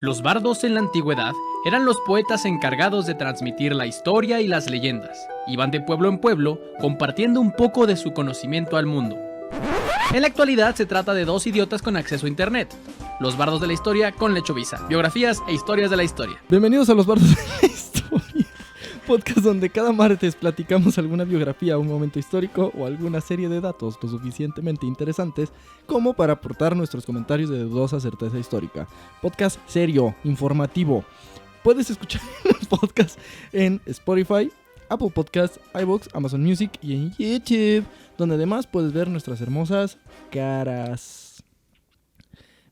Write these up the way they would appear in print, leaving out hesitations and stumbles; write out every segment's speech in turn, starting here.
Los bardos en la antigüedad eran los poetas encargados de transmitir la historia y las leyendas. Iban de pueblo en pueblo compartiendo un poco de su conocimiento al mundo. En la actualidad se trata de dos idiotas con acceso a internet. Los bardos de la historia con Lechovisa. Biografías e historias de la historia. Bienvenidos a Los Bardos de la Historia, podcast donde cada martes platicamos alguna biografía, un momento histórico o alguna serie de datos lo suficientemente interesantes como para aportar nuestros comentarios de dudosa certeza histórica. Podcast serio, informativo. Puedes escuchar el podcast en Spotify, Apple Podcasts, iVoox, Amazon Music y en YouTube, donde además puedes ver nuestras hermosas caras.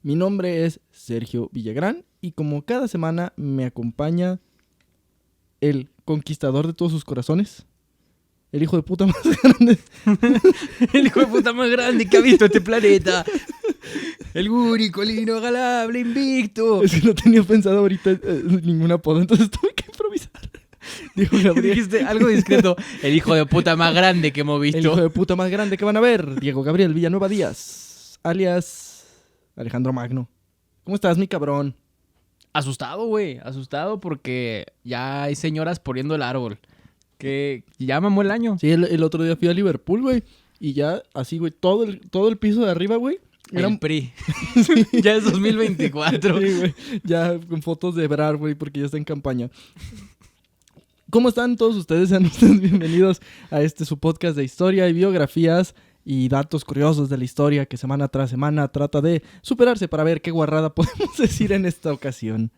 Mi nombre es Sergio Villagrán y como cada semana me acompaña el conquistador de todos sus corazones, el hijo de puta más grande. El hijo de puta más grande que ha visto este planeta. El Guri, colino, galable, invicto. Es que no tenía pensado ahorita ningún apodo, entonces tuve que improvisar. Dijo Gabriel. Dijiste algo discreto. El hijo de puta más grande que hemos visto. El hijo de puta más grande que van a ver, Diego Gabriel Villanueva Díaz, alias Alejandro Magno. ¿Cómo estás, mi cabrón? Asustado, güey. Asustado porque ya hay señoras poniendo el árbol. Que ya mamó el año. Sí, el otro día fui a Liverpool, güey, y ya así, güey, todo el piso de arriba, güey. El PRI. Ya es 2024. Sí, güey. Ya con fotos de Ebrard, güey, porque ya está en campaña. ¿Cómo están todos ustedes? Sean ustedes bienvenidos a su podcast de historia y biografías y datos curiosos de la historia que semana tras semana trata de superarse para ver qué guarrada podemos decir en esta ocasión.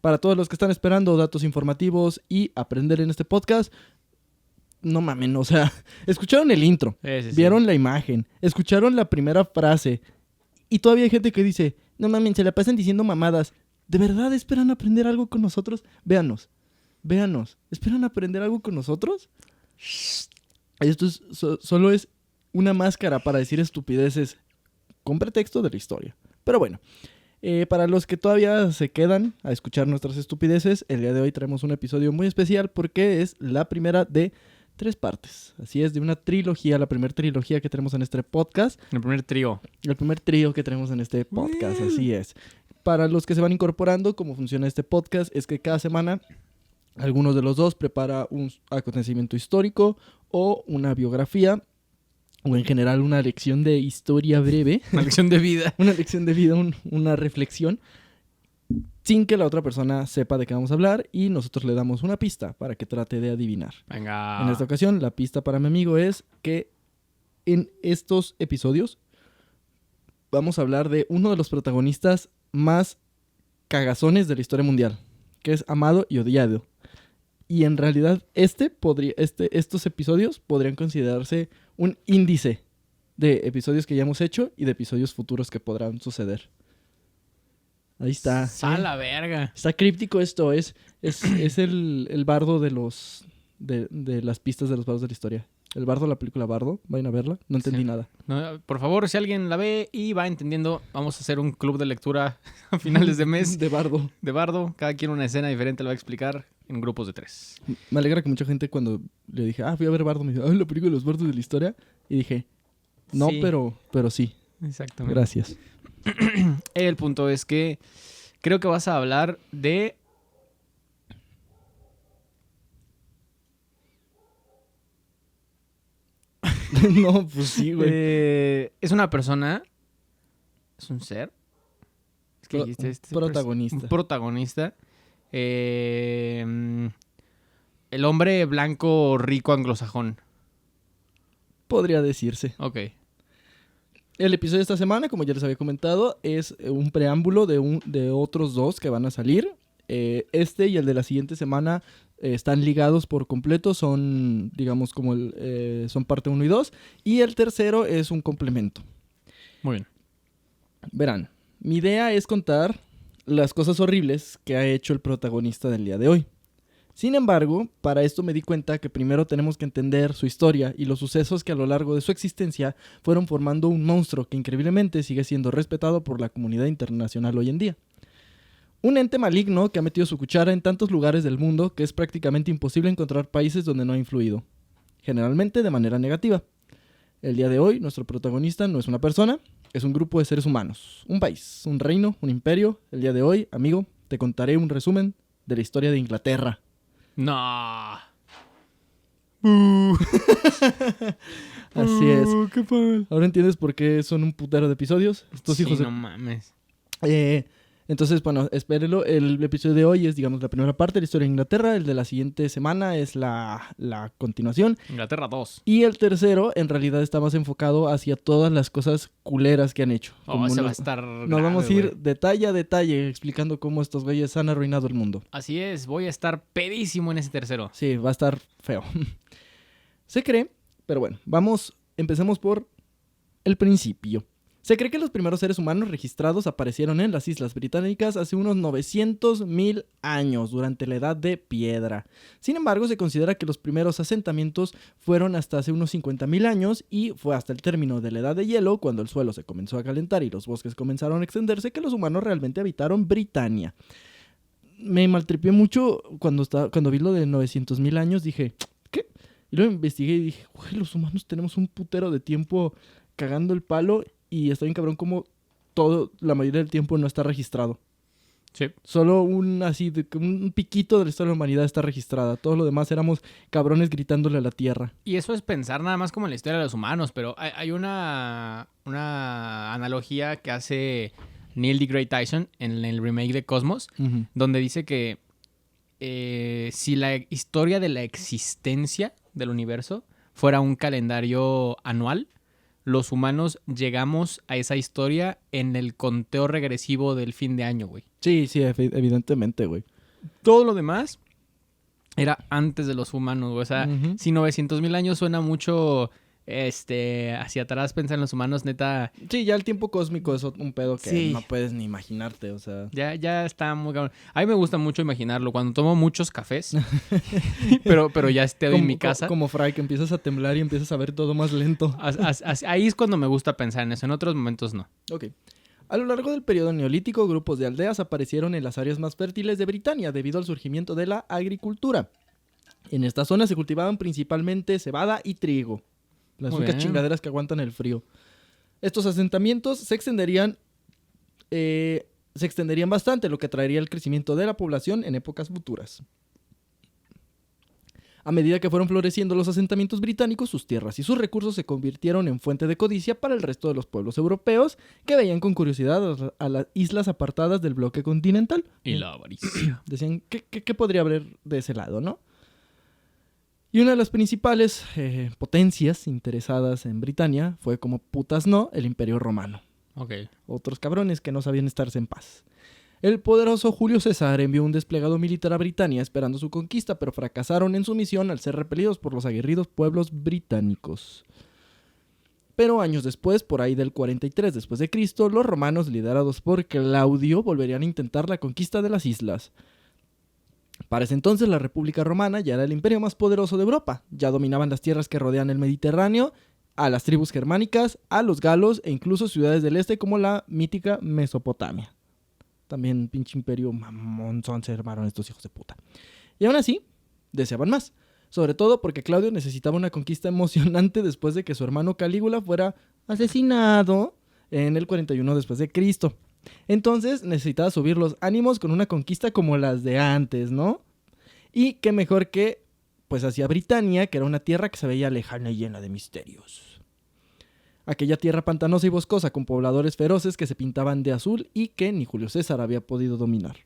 Para todos los que están esperando datos informativos y aprender en este podcast, no mamen, o sea, escucharon el intro, vieron la imagen, escucharon la primera frase y todavía hay gente que dice, no mamen, se la pasan diciendo mamadas. ¿De verdad esperan aprender algo con nosotros? Véanos. ¿Esperan aprender algo con nosotros? Esto solo es una máscara para decir estupideces con pretexto de la historia. Pero bueno, para los que todavía se quedan a escuchar nuestras estupideces, el día de hoy traemos un episodio muy especial porque es la primera de 3 partes. Así es, de una trilogía, la primera trilogía que tenemos en este podcast. El primer trío. El primer trío que tenemos en este podcast, así es. Para los que se van incorporando, cómo funciona este podcast es que cada semana algunos de los dos prepara un acontecimiento histórico o una biografía o en general una lección de historia breve. Una lección de vida. Una lección de vida, una reflexión, sin que la otra persona sepa de qué vamos a hablar y nosotros le damos una pista para que trate de adivinar. Venga. En esta ocasión, la pista para mi amigo es que en estos episodios vamos a hablar de uno de los protagonistas más cagazones de la historia mundial, que es amado y odiado. Y en realidad estos episodios podrían considerarse un índice de episodios que ya hemos hecho y de episodios futuros que podrán suceder. Ahí está. A la verga. Está críptico esto. Es el bardo de las pistas de los bardos de la historia. El bardo, la película Bardo. Vayan a verla. No entendí nada. No, por favor, si alguien la ve y va entendiendo, vamos a hacer un club de lectura a finales de mes. De bardo. De bardo. Cada quien una escena diferente lo va a explicar en grupos de 3. Me alegra que mucha gente cuando le dije, fui a ver Bardo, me dijo, la película de los bardos de la historia. Y dije, no, sí. pero sí. Exactamente. Gracias. El punto es que creo que vas a hablar de... No, pues sí, güey. Es una persona. Es un ser. Es que dijiste protagonista. Un protagonista. El hombre blanco rico anglosajón. Podría decirse. Ok. El episodio de esta semana, como ya les había comentado, es un preámbulo de otros 2 que van a salir. Este y el de la siguiente semana están ligados por completo, son, digamos, como son parte 1 y 2. Y el tercero es un complemento. Muy bien. Verán, mi idea es contar las cosas horribles que ha hecho el protagonista del día de hoy. Sin embargo, para esto me di cuenta que primero tenemos que entender su historia y los sucesos que a lo largo de su existencia fueron formando un monstruo que increíblemente sigue siendo respetado por la comunidad internacional hoy en día. Un ente maligno que ha metido su cuchara en tantos lugares del mundo que es prácticamente imposible encontrar países donde no ha influido, generalmente de manera negativa. El día de hoy, nuestro protagonista no es una persona, es un grupo de seres humanos, un país, un reino, un imperio. El día de hoy, amigo, te contaré un resumen de la historia de Inglaterra. No. Así es. Qué mal. Ahora entiendes por qué son un putero de episodios. Estos Sí, hijos de... no mames. Entonces, bueno, espérenlo. El episodio de hoy es, digamos, la primera parte de la historia de Inglaterra. El de la siguiente semana es la continuación. Inglaterra 2. Y el tercero, en realidad, está más enfocado hacia todas las cosas culeras que han hecho. Oh, ese va a nos, estar nos grave, vamos a ir güey. detalle a detalle explicando cómo estos güeyes han arruinado el mundo. Así es, voy a estar pedísimo en ese tercero. Sí, va a estar feo. Se cree, pero bueno, empecemos por el principio. Se cree que los primeros seres humanos registrados aparecieron en las Islas Británicas hace unos 900.000 años, durante la Edad de Piedra. Sin embargo, se considera que los primeros asentamientos fueron hasta hace unos 50.000 años y fue hasta el término de la Edad de Hielo, cuando el suelo se comenzó a calentar y los bosques comenzaron a extenderse, que los humanos realmente habitaron Britania. Me maltripié mucho cuando vi lo de 900.000 años, dije, ¿qué? Y luego investigué y dije, güey, los humanos tenemos un putero de tiempo cagando el palo. Y está bien cabrón como la mayoría del tiempo no está registrado. Sí. Solo un piquito de la historia de la humanidad está registrada. Todo lo demás éramos cabrones gritándole a la tierra. Y eso es pensar nada más como en la historia de los humanos, pero hay una analogía que hace Neil deGrasse Tyson en el remake de Cosmos, Uh-huh. donde dice que si la historia de la existencia del universo fuera un calendario anual, los humanos llegamos a esa historia en el conteo regresivo del fin de año, güey. Sí, evidentemente, güey. Todo lo demás era antes de los humanos, güey. O sea, Uh-huh. si 900.000 años suena mucho hacia atrás, pensar en los humanos, neta, Sí, ya el tiempo cósmico es un pedo que Sí. no puedes ni imaginarte, o sea... ya está muy cabrón. A mí me gusta mucho imaginarlo cuando tomo muchos cafés, pero ya estoy en mi casa. Como Fry, que empiezas a temblar y empiezas a ver todo más lento. Ahí es cuando me gusta pensar en eso, en otros momentos no. Ok. A lo largo del periodo neolítico, grupos de aldeas aparecieron en las áreas más fértiles de Britania debido al surgimiento de la agricultura. En esta zona se cultivaban principalmente cebada y trigo, las Muy únicas bien. chingaderas que aguantan el frío. Estos asentamientos se extenderían bastante, lo que traería el crecimiento de la población en épocas futuras. A medida que fueron floreciendo los asentamientos británicos, sus tierras y sus recursos se convirtieron en fuente de codicia para el resto de los pueblos europeos, que veían con curiosidad a las islas apartadas del bloque continental. Y la avaricia. Decían, ¿qué podría haber de ese lado, no? Y una de las principales potencias interesadas en Britania fue, como putas no, el Imperio Romano. Ok. Otros cabrones que no sabían estarse en paz. El poderoso Julio César envió un desplegado militar a Britania esperando su conquista, pero fracasaron en su misión al ser repelidos por los aguerridos pueblos británicos. Pero años después, por ahí del 43 después de Cristo, los romanos, liderados por Claudio, volverían a intentar la conquista de las islas. Para ese entonces, la República Romana ya era el imperio más poderoso de Europa. Ya dominaban las tierras que rodean el Mediterráneo, a las tribus germánicas, a los galos e incluso ciudades del este como la mítica Mesopotamia. También pinche imperio mamonzón se armaron estos hijos de puta. Y aún así, deseaban más. Sobre todo porque Claudio necesitaba una conquista emocionante después de que su hermano Calígula fuera asesinado en el 41 después de Cristo. Entonces necesitaba subir los ánimos con una conquista como las de antes, ¿no? Y qué mejor que, pues, hacia Britania, que era una tierra que se veía lejana y llena de misterios. Aquella tierra pantanosa y boscosa con pobladores feroces que se pintaban de azul y que ni Julio César había podido dominar.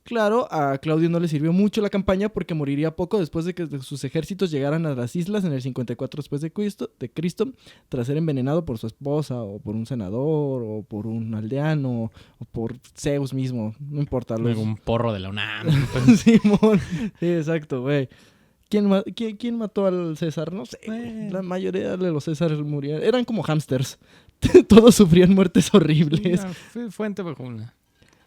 Claro, a Claudio no le sirvió mucho la campaña porque moriría poco después de que sus ejércitos llegaran a las islas en el 54 después de Cristo, tras ser envenenado por su esposa o por un senador o por un aldeano o por Zeus mismo, no importa. Un porro de la UNAM. Simón, sí, exacto, güey. ¿Quién mató al César? No sé. La mayoría de los Césares murieron. Eran como hámsters. Todos sufrían muertes horribles. Fuente vacuna.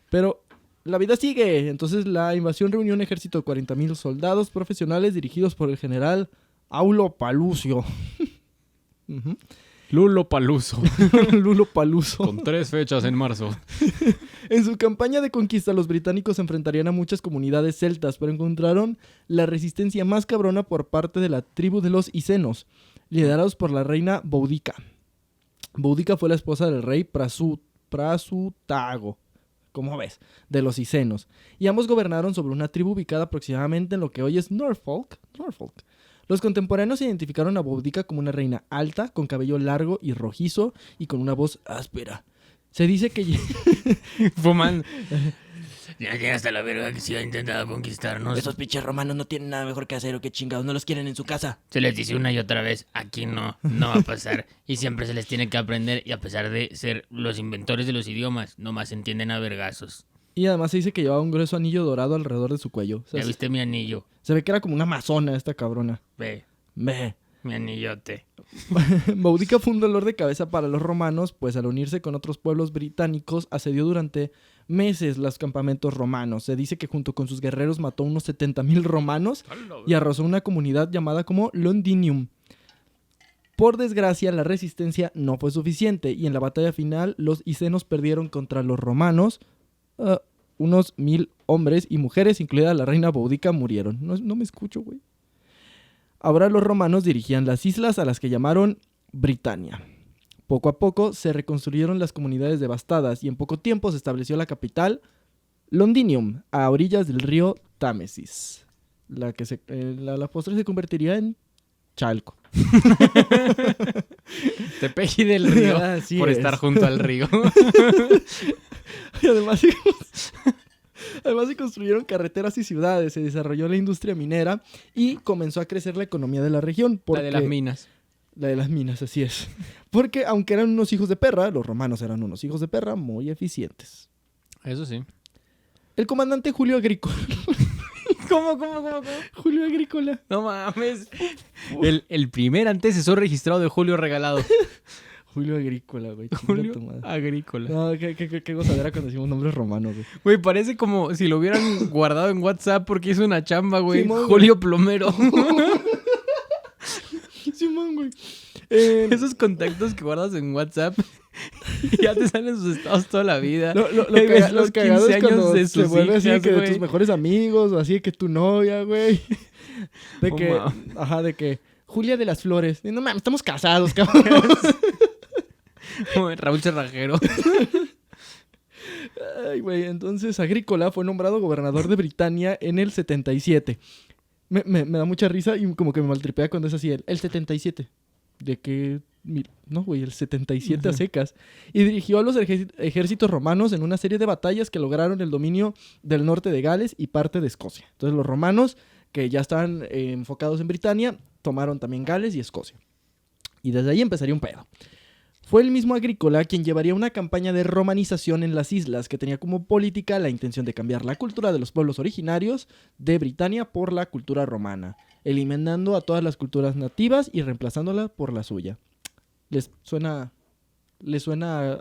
Pero la vida sigue. Entonces la invasión reunió un ejército de 40.000 soldados profesionales dirigidos por el general Aulo Palucio. Uh-huh. Lulo Paluso. Lulo Paluso. Con 3 fechas en marzo. En su campaña de conquista, los británicos se enfrentarían a muchas comunidades celtas, pero encontraron la resistencia más cabrona por parte de la tribu de los Icenos, liderados por la reina Boudica. Boudica fue la esposa del rey Prasutago, como ves, de los Icenos. Y ambos gobernaron sobre una tribu ubicada aproximadamente en lo que hoy es Norfolk. Los contemporáneos identificaron a Boudica como una reina alta, con cabello largo y rojizo y con una voz áspera. Se dice que... Fumando. Ya que hasta la verga que sí ha intentado conquistarnos. Esos pinches romanos no tienen nada mejor que hacer o qué chingados, no los quieren en su casa. Se les dice una y otra vez, aquí no va a pasar. Y siempre se les tiene que aprender y a pesar de ser los inventores de los idiomas, nomás entienden a vergazos. Y además se dice que llevaba un grueso anillo dorado alrededor de su cuello. O sea, ¿Ya viste mi anillo? se ve que era como una amazona esta cabrona. Ve, Ve. mi anillote. Boudica fue un dolor de cabeza para los romanos, pues al unirse con otros pueblos británicos asedió durante meses los campamentos romanos. Se dice que junto con sus guerreros mató unos 70,000 romanos y arrasó una comunidad llamada como Londinium. Por desgracia, la resistencia no fue suficiente y en la batalla final los icenos perdieron contra los romanos. Unos 1,000 hombres y mujeres, incluida la reina Boudica, murieron. No me escucho, güey. Ahora los romanos dirigían las islas a las que llamaron Britania. Poco a poco se reconstruyeron las comunidades devastadas y en poco tiempo se estableció la capital, Londinium, a orillas del río Támesis. La postre se convertiría en Chalco. Tepeji del río Así por es. estar junto al río. Y además se construyeron carreteras y ciudades, se desarrolló la industria minera y comenzó a crecer la economía de la región. La de las minas. La de las minas, así es. Porque aunque eran unos hijos de perra, los romanos eran unos hijos de perra muy eficientes. Eso sí. El comandante Julio Agrícola. ¿Cómo? Julio Agrícola. No mames. El primer antecesor registrado de Julio Regalado. Julio Agrícola, güey. chinga Julio tu madre. Agrícola. No, qué gozadera cuando decimos nombres romanos, güey. Güey, parece como si lo hubieran guardado en WhatsApp porque hizo una chamba, güey. Simón, güey. Julio Plomero. Simón, güey. Esos contactos que guardas en WhatsApp y ya te salen sus estados toda la vida. Ahí ves Los cagados 15 es cuando de se sus vuelve así hijas, que de güey. tus mejores amigos o así de que tu novia, güey. De Oh, que, wow. ajá, de que Julia de las Flores. No mames, estamos casados, cabrón. Como Raúl Cerrajero. Ay, güey, entonces Agrícola fue nombrado gobernador de Britania en el 77. Me da mucha risa y como que me maltripea cuando es así, el 77. ¿De qué? No, güey, el 77 a secas. Y dirigió a los ejércitos romanos en una serie de batallas que lograron el dominio del norte de Gales y parte de Escocia. Entonces los romanos, que ya estaban enfocados en Britania, tomaron también Gales y Escocia. Y desde ahí empezaría un pedo. Fue el mismo Agrícola quien llevaría una campaña de romanización en las islas que tenía como política la intención de cambiar la cultura de los pueblos originarios de Britania por la cultura romana, eliminando a todas las culturas nativas y reemplazándola por la suya. ¿Les suena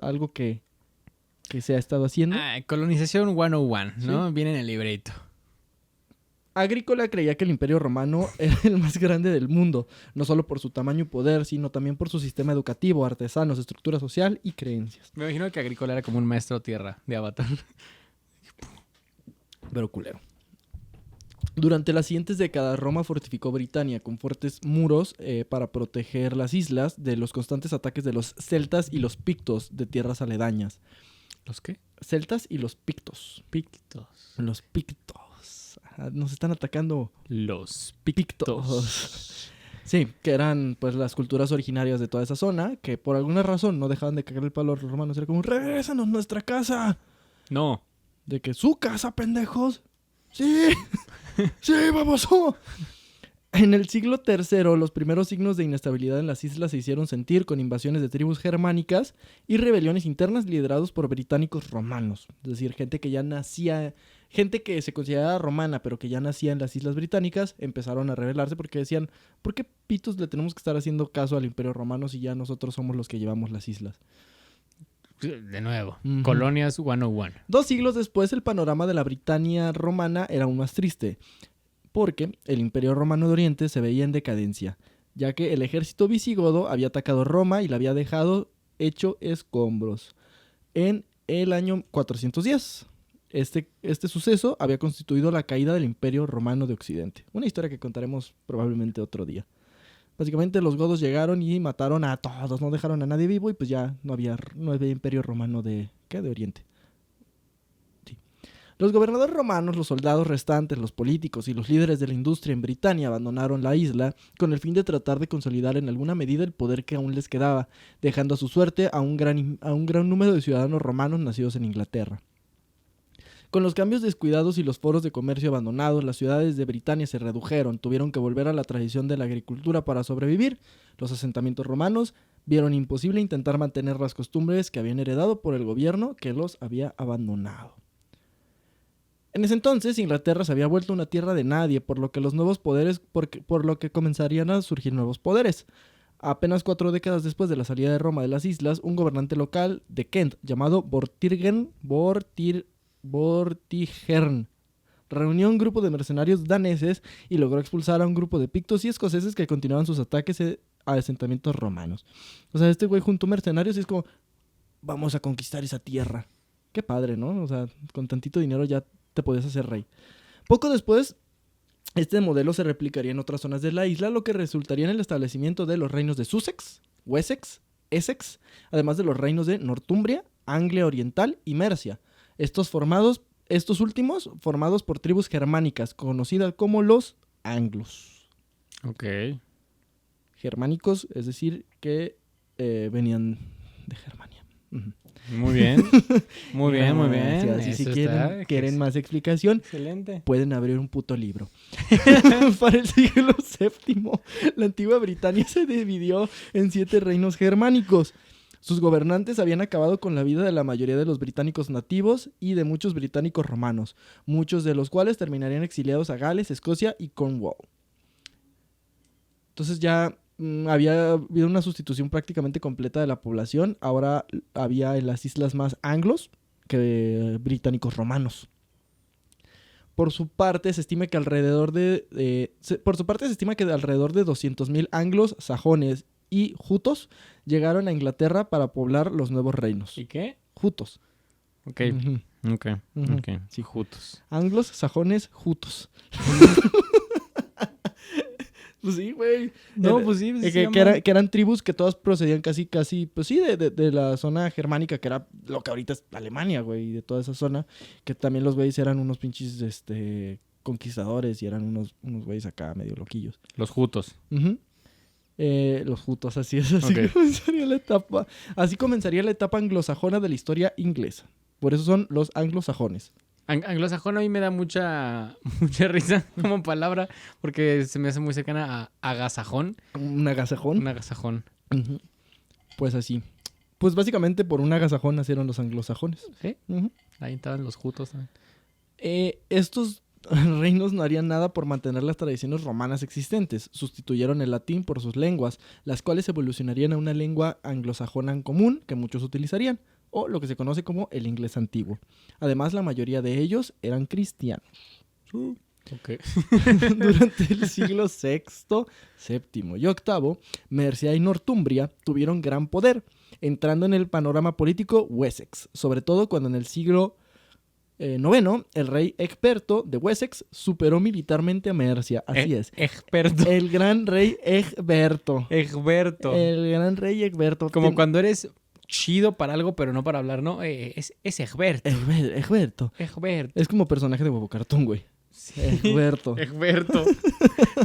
algo que se ha estado haciendo? Colonización 101, ¿no? Viene en el libreto. Agrícola creía que el Imperio Romano era el más grande del mundo, no solo por su tamaño y poder, sino también por su sistema educativo, artesanos, estructura social y creencias. Me imagino que Agrícola era como un maestro tierra de Avatar. Pero culero. Durante las siguientes décadas, Roma fortificó Britania con fuertes muros para proteger las islas de los constantes ataques de los celtas y los pictos de tierras aledañas. ¿Los qué? Celtas y los pictos. Pictos. Los pictos. Ajá, nos están atacando Los pictos. Sí, que eran pues las culturas originarias de toda esa zona, que por alguna razón no dejaban de cagar el palo a los romanos. Era como, ¡regrésanos nuestra casa! No. De que, ¡su casa, pendejos! ¡Sí! ¡Sí, baboso! En el siglo III, los primeros signos de inestabilidad en las islas se hicieron sentir con invasiones de tribus germánicas y rebeliones internas liderados por británicos romanos. Es decir, gente que se consideraba romana, pero que ya nacía en las islas británicas, empezaron a rebelarse porque decían, ¿por qué pitos le tenemos que estar haciendo caso al Imperio Romano si ya nosotros somos los que llevamos las islas? De nuevo. Ujú. Colonias 101. 2 siglos después, el panorama de la Britania romana era aún más triste, porque el Imperio Romano de Oriente se veía en decadencia, ya que el ejército visigodo había atacado Roma y la había dejado hecho escombros en el año 410. Este suceso había constituido la caída del Imperio Romano de Occidente. Una historia que contaremos probablemente otro día. Básicamente los godos llegaron y mataron a todos, no dejaron a nadie vivo y pues ya no había Imperio Romano de Oriente. Los gobernadores romanos, los soldados restantes, los políticos y los líderes de la industria en Britania abandonaron la isla con el fin de tratar de consolidar en alguna medida el poder que aún les quedaba, dejando a su suerte a un gran número de ciudadanos romanos nacidos en Inglaterra. Con los cambios descuidados y los foros de comercio abandonados, las ciudades de Britania se redujeron, tuvieron que volver a la tradición de la agricultura para sobrevivir. Los asentamientos romanos vieron imposible intentar mantener las costumbres que habían heredado por el gobierno que los había abandonado. En ese entonces, Inglaterra se había vuelto una tierra de nadie, por lo que comenzarían a surgir nuevos poderes. Apenas 4 décadas después de la salida de Roma de las islas, un gobernante local de Kent llamado Vortigern reunió un grupo de mercenarios daneses y logró expulsar a un grupo de pictos y escoceses que continuaban sus ataques a asentamientos romanos. O sea, este güey juntó mercenarios y es como, vamos a conquistar esa tierra. Qué padre, ¿no? O sea, con tantito dinero ya te podías hacer rey. Poco después, este modelo se replicaría en otras zonas de la isla, lo que resultaría en el establecimiento de los reinos de Sussex, Wessex, Essex, además de los reinos de Northumbria, Anglia Oriental y Mercia. Estos últimos formados por tribus germánicas, conocidas como los anglos. Ok. Germánicos, es decir, que venían de Germania. Uh-huh. Muy bien. Muy bien, muy bien. Así si quieren más explicación, excelente. Pueden abrir un puto libro. Para el siglo VII, la antigua Britania se dividió en 7 reinos germánicos. Sus gobernantes habían acabado con la vida de la mayoría de los británicos nativos y de muchos británicos romanos, muchos de los cuales terminarían exiliados a Gales, Escocia y Cornwall. Entonces ya había habido una sustitución prácticamente completa de la población. Ahora había en las islas más anglos que británicos romanos. Por su parte, se estima que alrededor de 200.000 anglos, sajones y jutos llegaron a Inglaterra para poblar los nuevos reinos. ¿Y qué? Jutos. Ok. Ok. Sí, Jutos. Anglos, sajones, jutos. Pues sí, güey. No, pues sí. Que eran tribus que todas procedían casi, pues sí, de la zona germánica, que era lo que ahorita es Alemania, güey, de toda esa zona. Que también los güeyes eran unos pinches, conquistadores y eran unos güeyes acá medio loquillos. Los jutos. Uh-huh. Los jutos, así es. Okay. Así comenzaría la etapa anglosajona de la historia inglesa. Por eso son los anglosajones. Anglosajón a mí me da mucha risa como palabra porque se me hace muy cercana a agasajón. ¿Un agasajón? Un agasajón. Uh-huh. Pues así. Pues básicamente por un agasajón nacieron los anglosajones. ¿Sí? Uh-huh. Ahí estaban los jutos también. Estos reinos no harían nada por mantener las tradiciones romanas existentes. Sustituyeron el latín por sus lenguas, las cuales evolucionarían a una lengua anglosajona en común que muchos utilizarían, o lo que se conoce como el inglés antiguo. Además, la mayoría de ellos eran cristianos. Okay. Durante el siglo VI, VII y VIII, Mercia y Northumbria tuvieron gran poder, entrando en el panorama político Wessex, sobre todo cuando en el siglo IX, el rey Egberto de Wessex superó militarmente a Mercia. Así es. Egberto. El gran rey Egberto. Egberto. El gran rey Egberto. Como cuando eres chido para algo, pero no para hablar, ¿no? Es Egberto. Egberto. Egberto. Es como personaje de Huevo Cartoon, güey. Sí. Egberto. Egberto.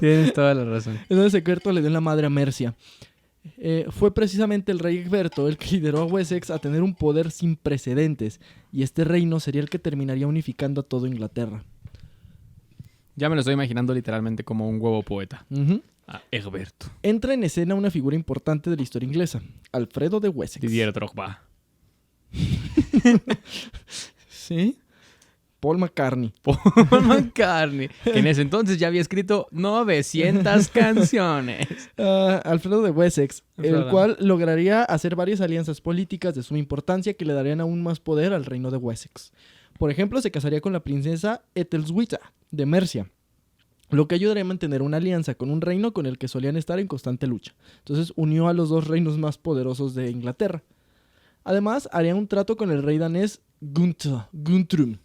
Tienes toda la razón. Entonces Egberto le dio la madre a Mercia. Fue precisamente el rey Egberto el que lideró a Wessex a tener un poder sin precedentes, y este reino sería el que terminaría unificando a toda Inglaterra. Ya me lo estoy imaginando literalmente como un huevo poeta. Uh-huh. Egberto. Entra en escena una figura importante de la historia inglesa, Alfredo de Wessex. Didier Drogba. ¿Sí? Paul McCartney. Paul McCartney, que en ese entonces ya había escrito 900 canciones. Alfredo de Wessex, el cual lograría hacer varias alianzas políticas de suma importancia que le darían aún más poder al reino de Wessex. Por ejemplo, se casaría con la princesa Ethelswita de Mercia, lo que ayudaría a mantener una alianza con un reino con el que solían estar en constante lucha. Entonces unió a los dos reinos más poderosos de Inglaterra. Además, haría un trato con el rey danés Guntrum,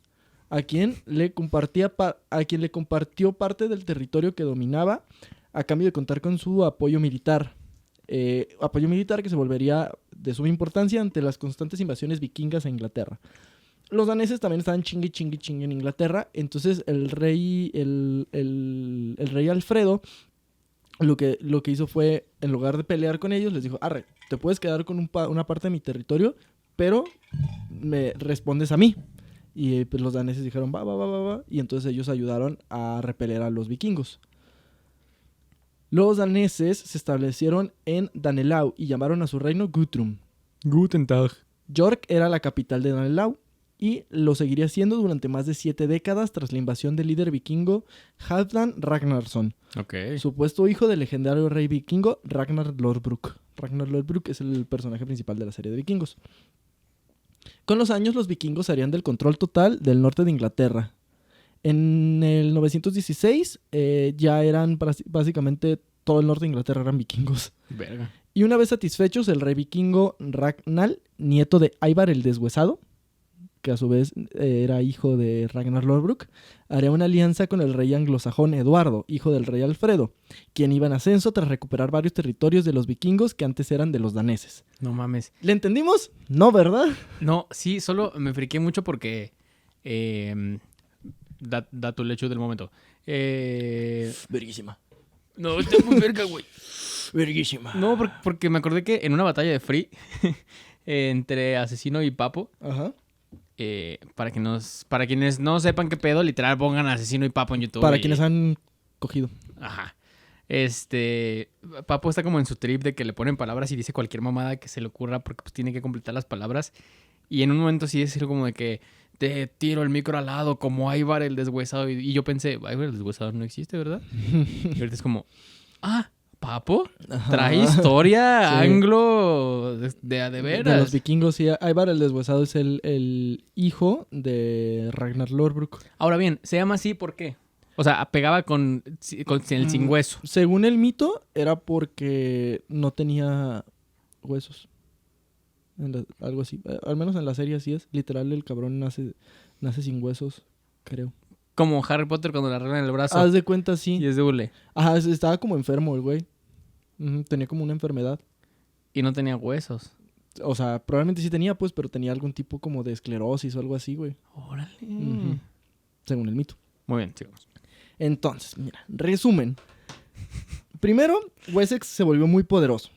a quien le compartió parte del territorio que dominaba a cambio de contar con su apoyo militar. Apoyo militar que se volvería de suma importancia ante las constantes invasiones vikingas a Inglaterra. los daneses también estaban chingue en Inglaterra. Entonces el rey Alfredo lo que hizo fue, en lugar de pelear con ellos, les dijo, arre, te puedes quedar con una parte de mi territorio, pero me respondes a mí. Y pues los daneses dijeron, va. Y entonces ellos ayudaron a repeler a los vikingos. Los daneses se establecieron en Danelau y llamaron a su reino Guthrum. Guten Tag. York era la capital de Danelau y lo seguiría siendo durante más de 7 décadas tras la invasión del líder vikingo Halfdan Ragnarsson, Ok. supuesto hijo del legendario rey vikingo Ragnar Lothbrok. Ragnar Lothbrok es el personaje principal de la serie de vikingos. Con los años, los vikingos harían del control total del norte de Inglaterra. En el 916 ya eran básicamente todo el norte de Inglaterra eran vikingos. Verga. Y una vez satisfechos, el rey vikingo Ragnar, nieto de Ivar el Deshuesado, que a su vez era hijo de Ragnar Lothbrok, haría una alianza con el rey anglosajón Eduardo, hijo del rey Alfredo, quien iba en ascenso tras recuperar varios territorios de los vikingos que antes eran de los daneses. No mames. ¿Le entendimos? No, ¿verdad? No, sí, solo me friqué mucho porque... da tu lecho del momento. Verguísima. No, está muy verga, güey. Verguísima. No, porque me acordé que en una batalla de Free entre Asesino y Papo, Ajá. para quienes no sepan qué pedo, literal pongan Asesino y Papo en YouTube. Para quienes han cogido. Ajá. Papo está como en su trip de que le ponen palabras y dice cualquier mamada que se le ocurra porque pues tiene que completar las palabras. Y en un momento sí decir como de que te tiro el micro al lado como Ivar el Deshuesado. Y yo pensé, Ivar el Deshuesado no existe, ¿verdad? Y ahorita es como, Papo Ajá. trae historia Sí. anglo de veras. De los vikingos, sí. Ivar el Deshuesado es el hijo de Ragnar Lothbrok. Ahora bien, se llama así ¿por qué? O sea, pegaba con el sin hueso. Según el mito, era porque no tenía huesos. Algo así. Al menos en la serie así es. Literal, el cabrón nace sin huesos, creo. Como Harry Potter cuando le arreglan el brazo. Haz de cuenta, Y sí. es de hule. Ajá, estaba como enfermo el güey. Ujú, tenía como una enfermedad. Y no tenía huesos. O sea, probablemente sí tenía, pues, pero tenía algún tipo como de esclerosis o algo así, güey. Órale. Ujú. Según el mito. Muy bien, sigamos. Entonces, mira, resumen. Primero, Wessex se volvió muy poderoso.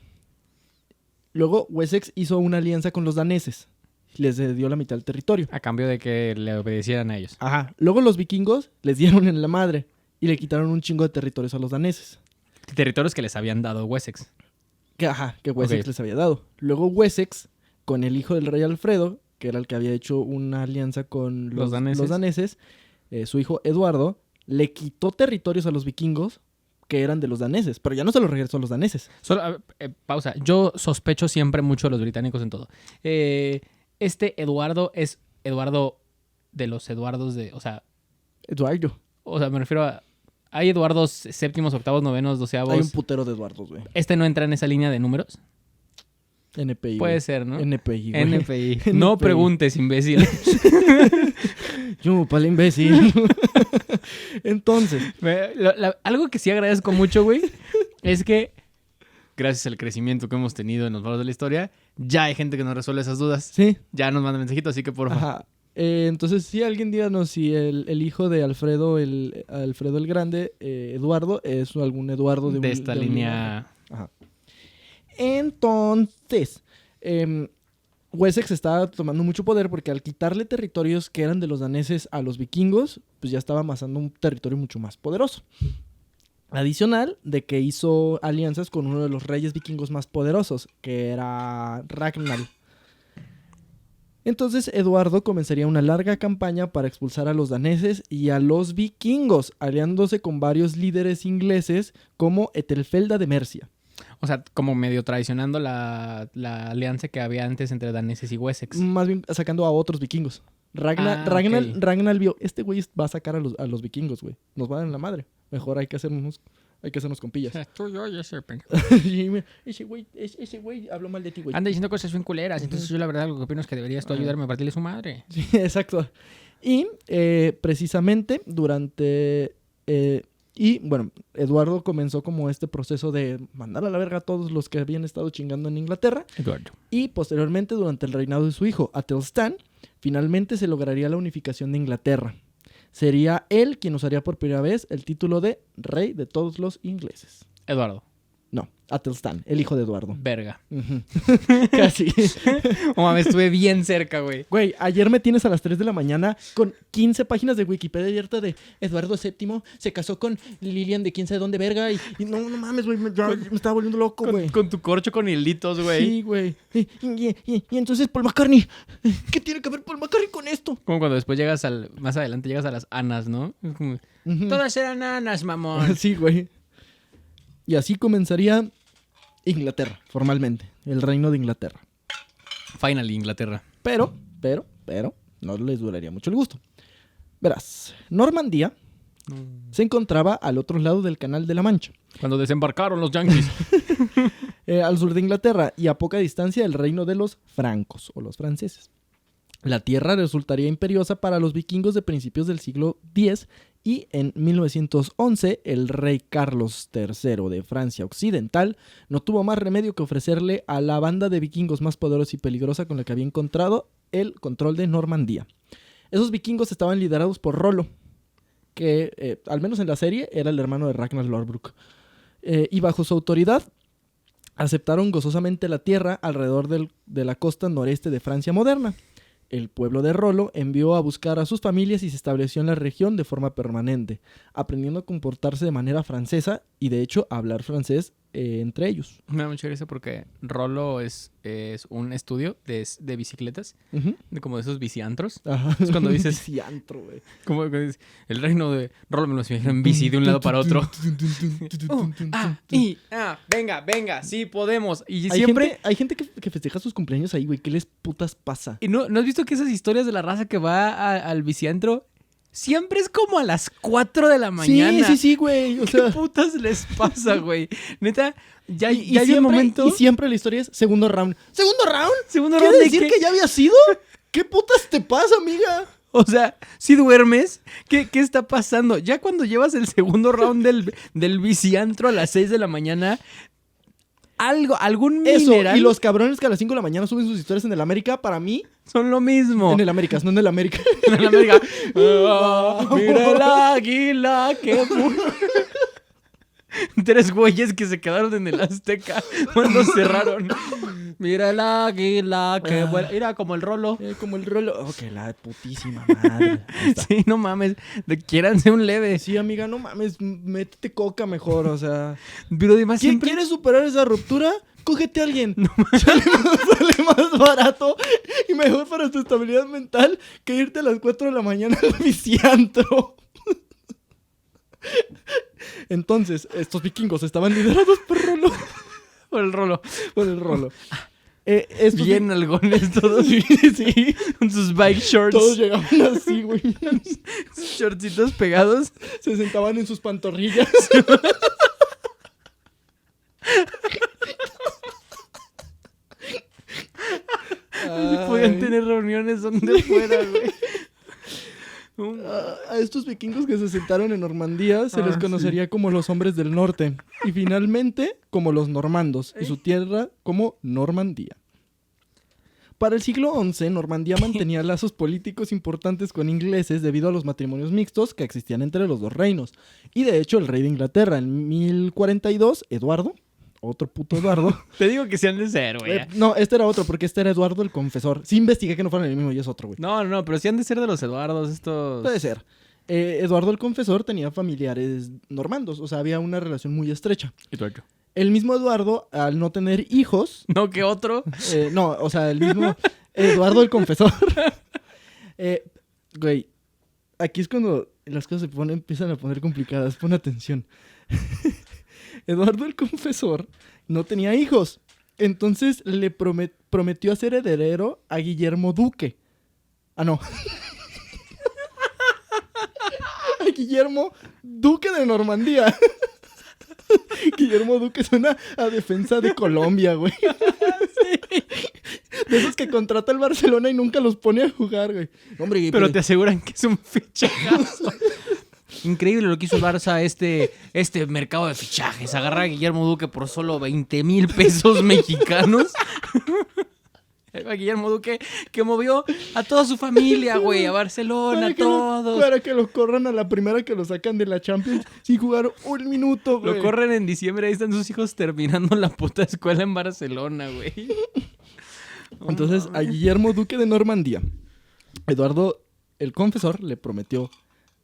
Luego, Wessex hizo una alianza con los daneses. Les dio la mitad del territorio. A cambio de que le obedecieran a ellos. Ajá. Luego los vikingos les dieron en la madre y le quitaron un chingo de territorios a los daneses. Territorios que les habían dado Wessex. Que Wessex Ok. les había dado. Luego Wessex, con el hijo del rey Alfredo, que era el que había hecho una alianza con Los daneses. Su hijo Eduardo, le quitó territorios a los vikingos que eran de los daneses, pero ya no se los regresó a los daneses. Solo, pausa. Yo sospecho siempre mucho de los británicos en todo. Eduardo es Eduardo de los Eduardos de... Eduardo. O sea, me refiero a... Hay Eduardos séptimos, octavos, novenos, doceavos. Hay un putero de Eduardos, güey. ¿Este no entra en esa línea de números? NPI. Puede güey. ser, ¿no? NPI, güey. NPI. No NPI. preguntes, imbécil. Yo, pal imbécil. Entonces, Algo que sí agradezco mucho, güey, es que gracias al crecimiento que hemos tenido en los valores de la historia, ya hay gente que nos resuelve esas dudas. sí. Ya nos manda mensajitos, así que por favor. Ajá. Entonces, sí, alguien díganos si el hijo de Alfredo el Grande, Eduardo, es algún Eduardo De esta un línea. Ajá. Entonces, Wessex estaba tomando mucho poder porque al quitarle territorios que eran de los daneses a los vikingos, pues ya estaba amasando un territorio mucho más poderoso. Adicional de que hizo alianzas con uno de los reyes vikingos más poderosos, que era Ragnar. Entonces Eduardo comenzaría una larga campaña para expulsar a los daneses y a los vikingos, aliándose con varios líderes ingleses como Etelfelda de Mercia. O sea, como medio traicionando la alianza que había antes entre daneses y Wessex. Más bien sacando a otros vikingos. Ragnar vio, este güey va a sacar a los vikingos, güey. Nos va a dar en la madre. Mejor hay que hacernos compillas. Tú, yo sé, Y mira, ese güey habló mal de ti, güey. anda diciendo cosas bien culeras. Entonces yo la verdad lo que opino es que deberías tú ayudarme a partirle su madre. Sí, exacto. Y precisamente durante... y bueno, Eduardo comenzó como este proceso de mandar a la verga a todos los que habían estado chingando en Inglaterra. Eduardo. Y posteriormente, durante el reinado de su hijo, Atelstan, Finalmente se lograría la unificación de Inglaterra. Sería él quien usaría por primera vez el título de rey de todos los ingleses. Eduardo. No, Atelstan, el hijo de Eduardo. Verga. Ujú. Casi. Oh, mames, estuve bien cerca, güey. Güey, ayer me tienes a las 3 de la mañana con 15 páginas de Wikipedia abierta de Eduardo VII se casó con Lilian de quién sabe dónde verga y no mames, güey, me estaba volviendo loco, güey. Con tu corcho con hilitos, güey. Sí, güey. Y entonces Paul McCartney, ¿qué tiene que ver Paul McCartney con esto? Como cuando después llegas más adelante llegas a las Anas, ¿no? Es como, Ujú. todas eran Anas, mamón. Sí, güey. Y así comenzaría Inglaterra, formalmente, el reino de Inglaterra. Finally, Inglaterra. Pero, no les duraría mucho el gusto. Verás, Normandía se encontraba al otro lado del Canal de la Mancha, Cuando desembarcaron los yankees. al sur de Inglaterra y a poca distancia del reino de los francos o los franceses. La tierra resultaría imperiosa para los vikingos de principios del siglo X y en 1911 el rey Carlos III de Francia Occidental no tuvo más remedio que ofrecerle a la banda de vikingos más poderosa y peligrosa con la que había encontrado el control de Normandía. Esos vikingos estaban liderados por Rollo, que al menos en la serie era el hermano de Ragnar Lothbrok. Y bajo su autoridad aceptaron gozosamente la tierra alrededor de la costa noreste de Francia moderna. El pueblo de Rollo envió a buscar a sus familias y se estableció en la región de forma permanente, aprendiendo a comportarse de manera francesa y de hecho a hablar francés entre ellos. Me da mucha risa porque Rollo es un estudio de bicicletas, Ujú. como de esos biciantros. Ajá. Es cuando dices- Ciantro, güey. Como que dices, el reino de Rollo me lo imagino en bici de un lado para otro. Venga, sí podemos. Y siempre... Hay gente que festeja sus cumpleaños ahí, güey. ¿Qué les putas pasa? ¿Y no has visto que esas historias de la raza que va al biciantro siempre es como a las 4 de la mañana? Sí, güey. O ¿Qué sea, putas les pasa, güey? Neta, ya hay siempre, un momento... y siempre la historia es segundo round. ¿Segundo round? Segundo ¿Quiere round de decir qué? que ya había sido? ¿Qué putas te pasa, amiga? O sea, si duermes, ¿qué está pasando? Ya cuando llevas el segundo round del biciantro a las 6 de la mañana, algún Eso, mineral y los cabrones que a las 5 de la mañana suben sus historias en el América, para mí, son lo mismo. en el América, no en el América. En la América. Mira el águila, qué Tres güeyes que se quedaron en el Azteca cuando cerraron. Mira el águila, qué buena. Mira, como el Rolo. Como el Rollo. Oh, que la putísima madre. Ahí está. Sí, no mames. Quiéranse un leve. Sí, amiga, no mames, métete coca mejor, o sea. Pero además ¿Quién siempre... quiere superar esa ruptura? Cógete a alguien. Sale más barato y mejor para tu estabilidad mental que irte a las 4 de la mañana al viciantro. Entonces, estos vikingos estaban liderados por Rollo. Por el Rolo. Por el Rollo. Estos Bien algones todos. Sí. Con sus bike shorts. Todos llegaban así, güey. Sus shortcitos pegados. Se sentaban en sus pantorrillas. Podían Ay. tener reuniones donde fuera, güey. A estos vikingos que se sentaron en Normandía se les conocería como los hombres del norte y finalmente como los normandos y su tierra como Normandía. Para el siglo XI, Normandía mantenía lazos políticos importantes con ingleses debido a los matrimonios mixtos que existían entre los dos reinos. Y de hecho, el rey de Inglaterra en 1042, Eduardo, otro puto Eduardo. Te digo que se han de ser, güey. No, este era otro, porque este era Eduardo el Confesor. Sí investigué que no fueran el mismo y es otro, güey. No, pero sí han de ser de los Eduardos estos... Puede ser. Eduardo el Confesor tenía familiares normandos, o sea, había una relación muy estrecha. ¿Y tu otro? El mismo Eduardo, al no tener hijos... No, que otro. No, o sea, el mismo Eduardo el Confesor. Güey, aquí es cuando las cosas empiezan a poner complicadas. Pon atención. Eduardo el Confesor no tenía hijos. Entonces le prometió hacer heredero a Guillermo Duque. Ah, no. A Guillermo Duque de Normandía. Guillermo Duque suena a defensa de Colombia, güey. Sí. De esos que contrata el Barcelona y nunca los pone a jugar, güey. Hombre, Pero te aseguran que es un fichajazo. Increíble lo que hizo el Barça este mercado de fichajes. Agarrar a Guillermo Duque por solo 20,000 pesos mexicanos. A Guillermo Duque, que movió a toda su familia, güey, a Barcelona, a todos. Para que lo corran a la primera que lo sacan de la Champions sin jugar un minuto, güey. Lo corren en diciembre, ahí están sus hijos terminando la puta escuela en Barcelona, güey. Entonces, a Guillermo Duque de Normandía, Eduardo el Confesor le prometió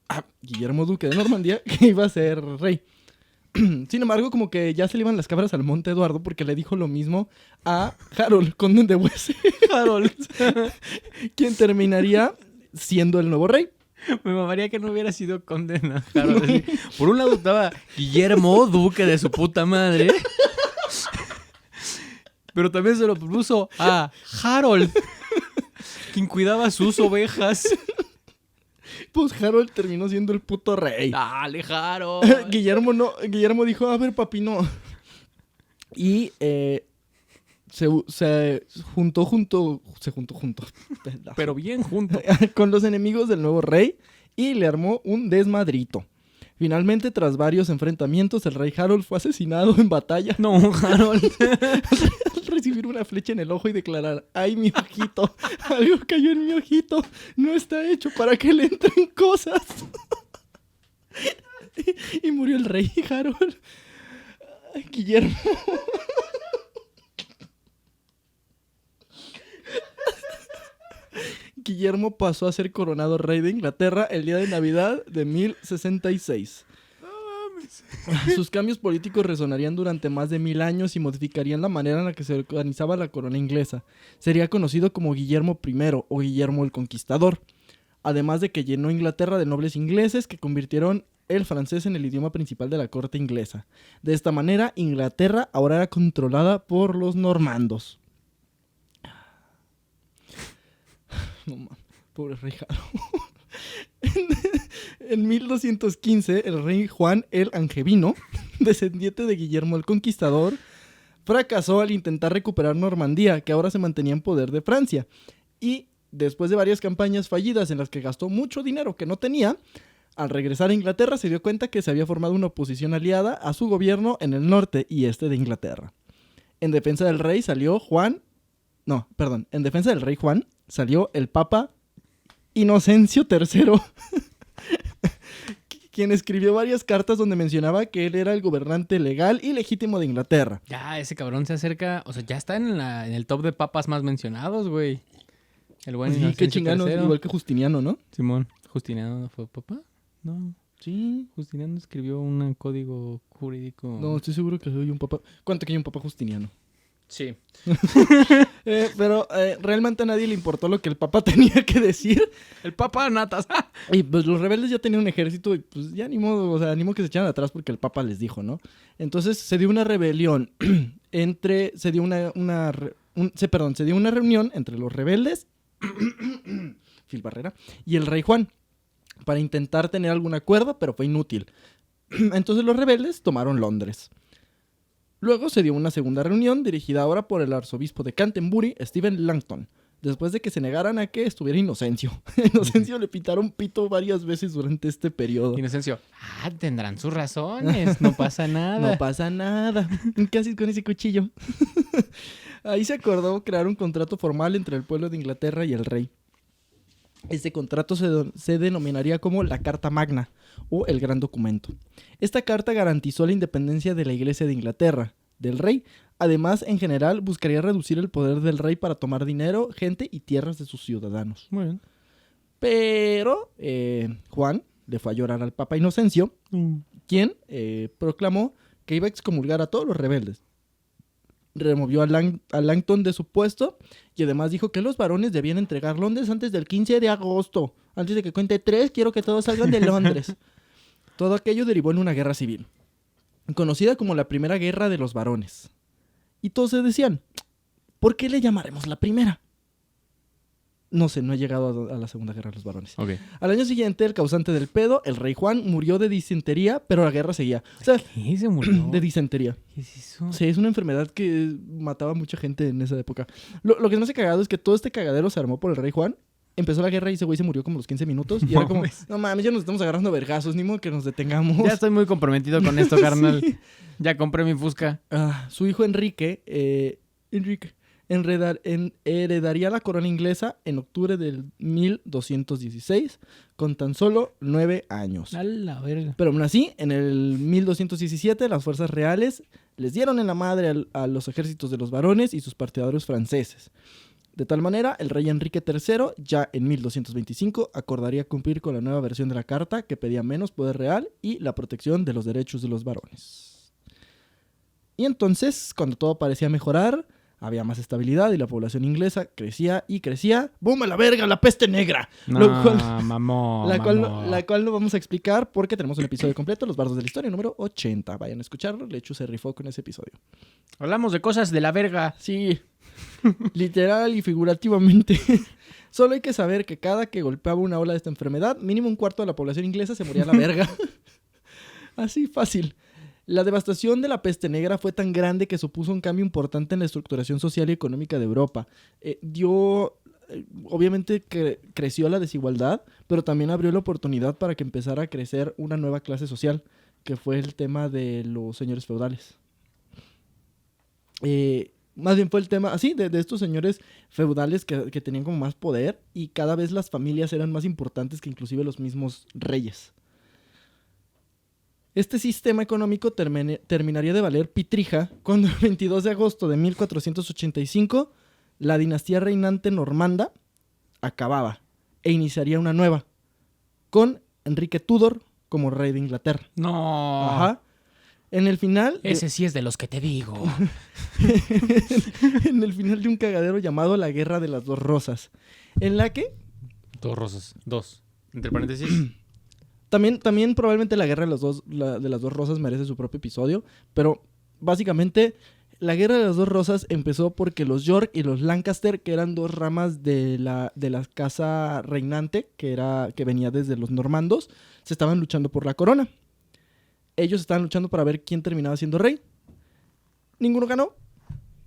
a Guillermo Duque de Normandía que iba a ser rey. Sin embargo, como que ya se le iban las cabras al monte Eduardo porque le dijo lo mismo a Harold, conde de Wessex. Harold. Quien terminaría siendo el nuevo rey. Me mamaría que no hubiera sido condenado. Harold. Por un lado estaba Guillermo Duque de su puta madre. Pero también se lo propuso a Harold, quien cuidaba sus ovejas. Pues Harold terminó siendo el puto rey. Dale, Harold. Guillermo dijo, a ver, papi, no. Y se juntó. Pero bien junto. Con los enemigos del nuevo rey y le armó un desmadrito. Finalmente, tras varios enfrentamientos, el rey Harold fue asesinado en batalla. No, Harold. Al recibir una flecha en el ojo y declarar, ¡ay, mi ojito! Algo cayó en mi ojito. No está hecho para que le entren cosas. Y murió el rey Harold. Ay, Guillermo. Guillermo pasó a ser coronado rey de Inglaterra el día de Navidad de 1066. Sus cambios políticos resonarían durante más de 1000 años y modificarían la manera en la que se organizaba la corona inglesa. Sería conocido como Guillermo I o Guillermo el Conquistador. Además de que llenó Inglaterra de nobles ingleses que convirtieron el francés en el idioma principal de la corte inglesa. De esta manera, Inglaterra ahora era controlada por los normandos. No mames, pobre rey Harold. En 1215, el rey Juan el Angevino, descendiente de Guillermo el Conquistador, fracasó al intentar recuperar Normandía, que ahora se mantenía en poder de Francia. Y después de varias campañas fallidas en las que gastó mucho dinero que no tenía, al regresar a Inglaterra se dio cuenta que se había formado una oposición aliada a su gobierno en el norte y este de Inglaterra. En defensa del rey Juan salió el Papa Inocencio III, quien escribió varias cartas donde mencionaba que él era el gobernante legal y legítimo de Inglaterra. Ya, ese cabrón se acerca, o sea, ya está en el top de papas más mencionados, güey. El buen Sí, Inocencio qué chingano, III. igual que Justiniano, ¿no? Simón, ¿Justiniano fue papá? No, Sí. Justiniano escribió un código jurídico. No, estoy seguro que soy un papa. ¿Cuánto que hay un papa Justiniano? Sí. Pero realmente a nadie le importó lo que el papa tenía que decir. El papa Natas. Y pues los rebeldes ya tenían un ejército y pues ya ni modo, o sea, ni modo que se echaran atrás porque el papa les dijo, ¿no? Entonces se dio una rebelión se dio una reunión entre los rebeldes, Phil Barrera, y el rey Juan para intentar tener algún acuerdo, pero fue inútil. Entonces los rebeldes tomaron Londres. Luego se dio una segunda reunión dirigida ahora por el arzobispo de Canterbury, Stephen Langton, después de que se negaran a que estuviera Inocencio. Inocencio le pitaron pito varias veces durante este periodo. Inocencio. Tendrán sus razones. No pasa nada. No pasa nada. ¿Qué haces con ese cuchillo? Ahí se acordó crear un contrato formal entre el pueblo de Inglaterra y el rey. Este contrato se denominaría como la Carta Magna o el Gran Documento. Esta carta garantizó la independencia de la Iglesia de Inglaterra, del rey. Además, en general, buscaría reducir el poder del rey para tomar dinero, gente y tierras de sus ciudadanos. Muy bien. Pero Juan le fue a llorar al Papa Inocencio, quien proclamó que iba a excomulgar a todos los rebeldes. Removió a Langton de su puesto y además dijo que los varones debían entregar Londres antes del 15 de agosto. Antes de que cuente 3, quiero que todos salgan de Londres. Todo aquello derivó en una guerra civil, conocida como la Primera Guerra de los Varones. Y todos se decían, ¿por qué le llamaremos la primera? No sé, no he llegado a la Segunda Guerra de los Varones. Ok. Al año siguiente, el causante del pedo, el rey Juan, murió de disentería, pero la guerra seguía. O sea, ¿Qué se murió? de disentería. ¿Qué es eso? Sí, es una enfermedad que mataba a mucha gente en esa época. Lo que no se cagado es que todo este cagadero se armó por el rey Juan. Empezó la guerra y ese güey se murió como a los 15 minutos. Y era como, no mames, ya nos estamos agarrando vergazos, ni modo que nos detengamos. Ya estoy muy comprometido con esto, carnal. Sí. Ya compré mi Fusca. Su hijo Enrique heredaría la corona inglesa en octubre del 1216, con tan solo 9 años. A la verga. Pero aún así, en el 1217, las fuerzas reales les dieron en la madre a los ejércitos de los varones y sus partidarios franceses. De tal manera, el rey Enrique III, ya en 1225, acordaría cumplir con la nueva versión de la carta que pedía menos poder real y la protección de los derechos de los varones. Y entonces, cuando todo parecía mejorar, había más estabilidad y la población inglesa crecía y crecía. ¡Bum a la verga! ¡La peste negra! No, mamón. La cual no vamos a explicar porque tenemos un episodio completo, Los Bardos de la Historia, número 80. Vayan a escucharlo, Lechu se rifó con ese episodio. Hablamos de cosas de la verga. Sí, literal y figurativamente. Solo hay que saber que cada que golpeaba una ola de esta enfermedad, mínimo un cuarto de la población inglesa se moría a la verga. Así fácil. La devastación de la peste negra fue tan grande que supuso un cambio importante en la estructuración social y económica de Europa. Obviamente creció la desigualdad, pero también abrió la oportunidad para que empezara a crecer una nueva clase social, que fue el tema de los señores feudales. Más bien fue el tema, así, de estos señores feudales que tenían como más poder, y cada vez las familias eran más importantes que inclusive los mismos reyes. Este sistema económico terminaría de valer pitrija cuando el 22 de agosto de 1485 la dinastía reinante normanda acababa e iniciaría una nueva, con Enrique Tudor como rey de Inglaterra. No. Ajá. En el final... Ese sí es de los que te digo. En el final de un cagadero llamado la Guerra de las Dos Rosas, en la que... Dos rosas. Dos. Entre paréntesis. También probablemente la Guerra de las Dos Rosas merece su propio episodio, pero básicamente la Guerra de las Dos Rosas empezó porque los York y los Lancaster, que eran dos ramas de la casa reinante, que venía desde los normandos, se estaban luchando por la corona. Ellos estaban luchando para ver quién terminaba siendo rey. Ninguno ganó,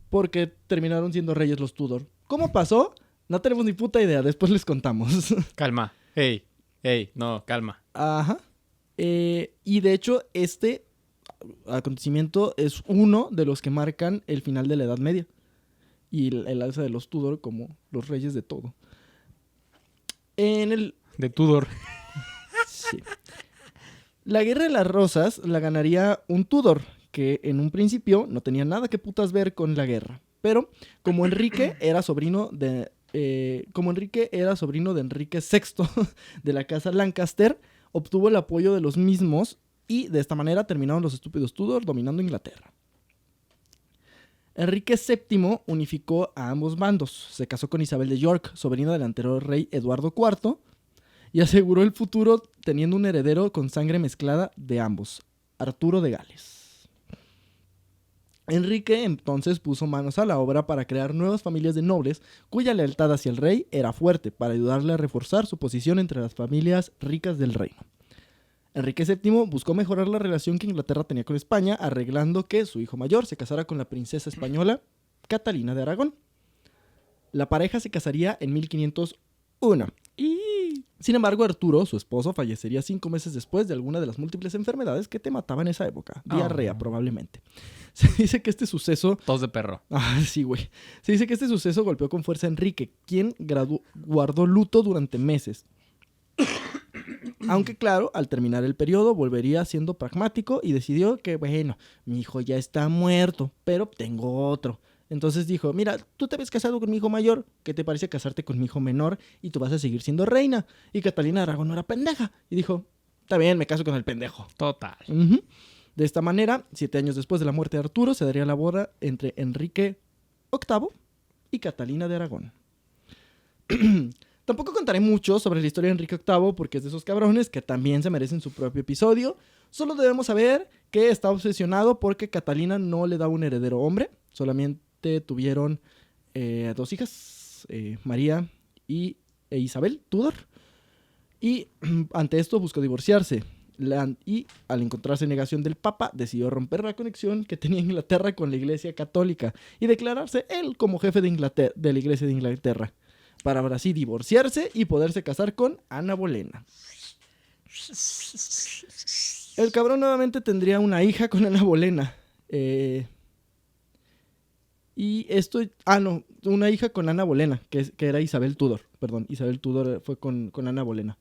porque terminaron siendo reyes los Tudor. ¿Cómo pasó? No tenemos ni puta idea, después les contamos. Calma. No, calma. Ajá. Y de hecho, este acontecimiento es uno de los que marcan el final de la Edad Media. Y el alza de los Tudor como los reyes de todo. De Tudor. Sí. La Guerra de las Rosas la ganaría un Tudor, que en un principio no tenía nada que putas ver con la guerra. Pero como Enrique era sobrino de Enrique VI de la casa Lancaster, obtuvo el apoyo de los mismos y de esta manera terminaron los estúpidos Tudor dominando Inglaterra. Enrique VII unificó a ambos bandos, se casó con Isabel de York, sobrina del anterior rey Eduardo IV, y aseguró el futuro teniendo un heredero con sangre mezclada de ambos, Arturo de Gales. Enrique entonces puso manos a la obra para crear nuevas familias de nobles cuya lealtad hacia el rey era fuerte para ayudarle a reforzar su posición entre las familias ricas del reino. Enrique VII buscó mejorar la relación que Inglaterra tenía con España, arreglando que su hijo mayor se casara con la princesa española Catalina de Aragón. La pareja se casaría en 1501. Sin embargo, Arturo, su esposo, fallecería 5 meses después de alguna de las múltiples enfermedades que te mataban en esa época. Diarrea, probablemente. Se dice que este suceso... Tos de perro. Ah, sí, güey. Se dice que este suceso golpeó con fuerza a Enrique, quien guardó luto durante meses. Aunque claro, al terminar el periodo volvería siendo pragmático y decidió que, bueno, mi hijo ya está muerto, pero tengo otro. Entonces dijo, mira, tú te habías casado con mi hijo mayor, ¿qué te parece casarte con mi hijo menor y tú vas a seguir siendo reina? Y Catalina de Aragón no era pendeja. Y dijo, está bien, me caso con el pendejo. Total. Uh-huh. De esta manera, 7 años después de la muerte de Arturo, se daría la boda entre Enrique VIII y Catalina de Aragón. Tampoco contaré mucho sobre la historia de Enrique VIII porque es de esos cabrones que también se merecen su propio episodio. Solo debemos saber que está obsesionado porque Catalina no le da un heredero hombre. Solamente tuvieron 2 hijas, María e Isabel Tudor. Y ante esto buscó divorciarse. Y al encontrarse negación del Papa, decidió romper la conexión que tenía Inglaterra con la Iglesia Católica y declararse él como jefe de la Iglesia de Inglaterra, para ahora sí divorciarse y poderse casar con Ana Bolena. El cabrón nuevamente tendría una hija con Ana Bolena. Y esto... no, una hija con Ana Bolena, que era Isabel Tudor. Perdón, Isabel Tudor fue con Ana Bolena.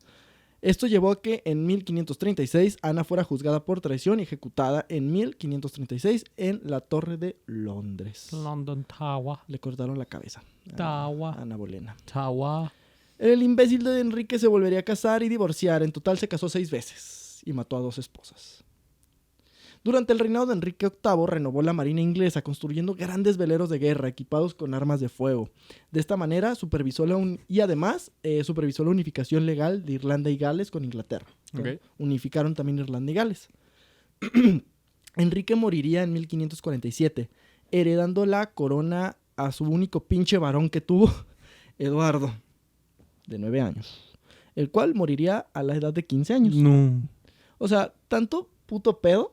Esto llevó a que en 1536 Ana fuera juzgada por traición y ejecutada en 1536 en la Torre de Londres. London Tower. Le cortaron la cabeza a Tower. Ana Bolena. Tower. El imbécil de Enrique se volvería a casar y divorciar. En total se casó 6 veces y mató a 2 esposas. Durante el reinado de Enrique VIII renovó la marina inglesa, construyendo grandes veleros de guerra equipados con armas de fuego. De esta manera supervisó la unificación legal de Irlanda y Gales con Inglaterra. Ok. Unificaron también Irlanda y Gales. Enrique moriría en 1547, heredando la corona a su único pinche varón que tuvo, Eduardo, de 9 años, el cual moriría a la edad de 15 años. No. O sea, tanto puto pedo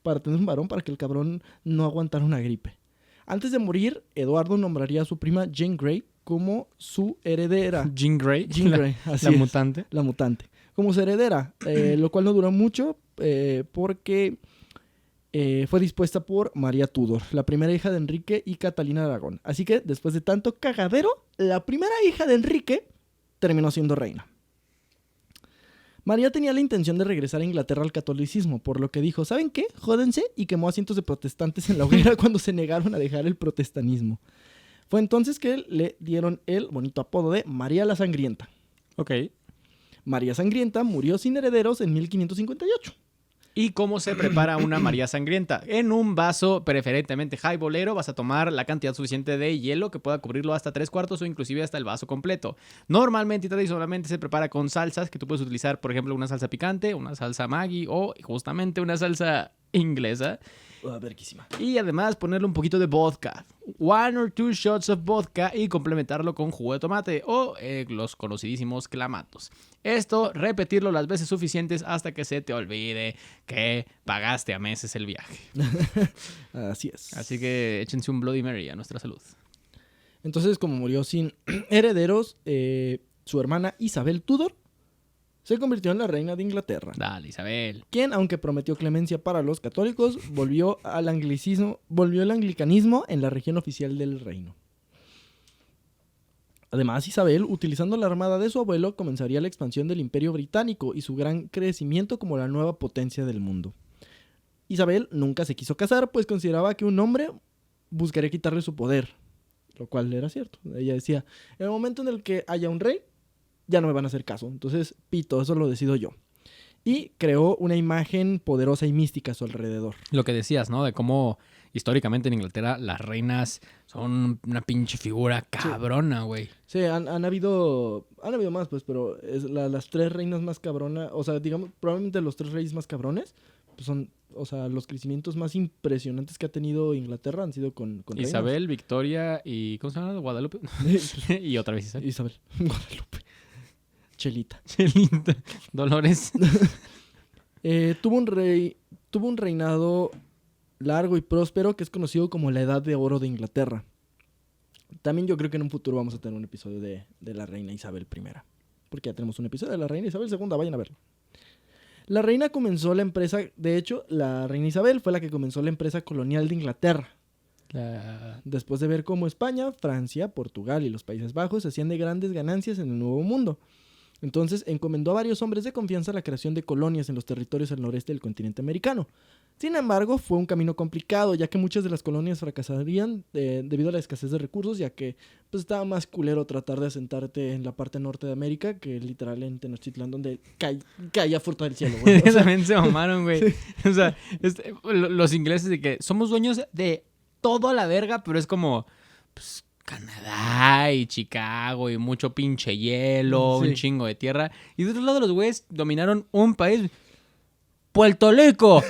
para tener un varón para que el cabrón no aguantara una gripe. Antes de morir, Eduardo nombraría a su prima Jane Grey como su heredera. Jean Grey. Jean Grey, así la es, mutante. la mutante. Como su heredera, lo cual no duró mucho porque fue dispuesta por María Tudor, la primera hija de Enrique y Catalina de Aragón. Así que, después de tanto cagadero, la primera hija de Enrique terminó siendo reina. María tenía la intención de regresar a Inglaterra al catolicismo, por lo que dijo, ¿saben qué? Jódense, y quemó a cientos de protestantes en la hoguera cuando se negaron a dejar el protestanismo. Fue entonces que le dieron el bonito apodo de María la Sangrienta. Ok. María Sangrienta murió sin herederos en 1558. ¿Y cómo se prepara una María Sangrienta? En un vaso preferentemente highbolero vas a tomar la cantidad suficiente de hielo que pueda cubrirlo hasta 3/4 o inclusive hasta el vaso completo. Normalmente y tradicionalmente se prepara con salsas que tú puedes utilizar, por ejemplo, una salsa picante, una salsa Maggi o justamente una salsa inglesa. Verguísima. Y además ponerle un poquito de vodka. 1 or 2 shots of vodka y complementarlo con jugo de tomate o los conocidísimos clamatos. Esto, repetirlo las veces suficientes hasta que se te olvide que pagaste a meses el viaje. Así es. Así que échense un Bloody Mary a nuestra salud. Entonces, como murió sin herederos, su hermana Isabel Tudor se convirtió en la reina de Inglaterra. Dale, Isabel. Quien, aunque prometió clemencia para los católicos, volvió el anglicanismo en la región oficial del reino. Además, Isabel, utilizando la armada de su abuelo, comenzaría la expansión del Imperio Británico y su gran crecimiento como la nueva potencia del mundo. Isabel nunca se quiso casar, pues consideraba que un hombre buscaría quitarle su poder, lo cual era cierto. Ella decía, en el momento en el que haya un rey, ya no me van a hacer caso. Entonces, pito, eso lo decido yo. Y creó una imagen poderosa y mística a su alrededor. Lo que decías, ¿no? De cómo históricamente en Inglaterra las reinas son una pinche figura cabrona, güey. Sí, han habido más, pues, pero las 3 reinas más cabronas, o sea, digamos, probablemente los 3 reyes más cabrones, pues son, o sea, los crecimientos más impresionantes que ha tenido Inglaterra han sido con Isabel, reinas. Victoria y... ¿cómo se llama? Guadalupe. Y otra vez Isabel. Isabel, Guadalupe, Chelita. Chelita. Dolores. Tuvo un reinado largo y próspero que es conocido como la Edad de Oro de Inglaterra. También yo creo que en un futuro vamos a tener un episodio de la reina Isabel I. Porque ya tenemos un episodio de la reina Isabel II, vayan a verlo. La reina comenzó la empresa, de hecho, la reina Isabel fue la que comenzó la empresa colonial de Inglaterra. Después de ver cómo España, Francia, Portugal y los Países Bajos hacían de grandes ganancias en el Nuevo Mundo. Entonces encomendó a varios hombres de confianza la creación de colonias en los territorios al noreste del continente americano. Sin embargo, fue un camino complicado, ya que muchas de las colonias fracasarían debido a la escasez de recursos, ya que pues, estaba más culero tratar de asentarte en la parte norte de América que literal en Tenochtitlán, donde caía fruta del cielo. Güey. O sea, También se mamaron, güey. O sea, los ingleses de que somos dueños de todo a la verga, pero es como... Pues, Canadá y Chicago y mucho pinche hielo, Sí. un chingo de tierra. Y de otro lado los güeyes dominaron un país. ¡Puerto Rico!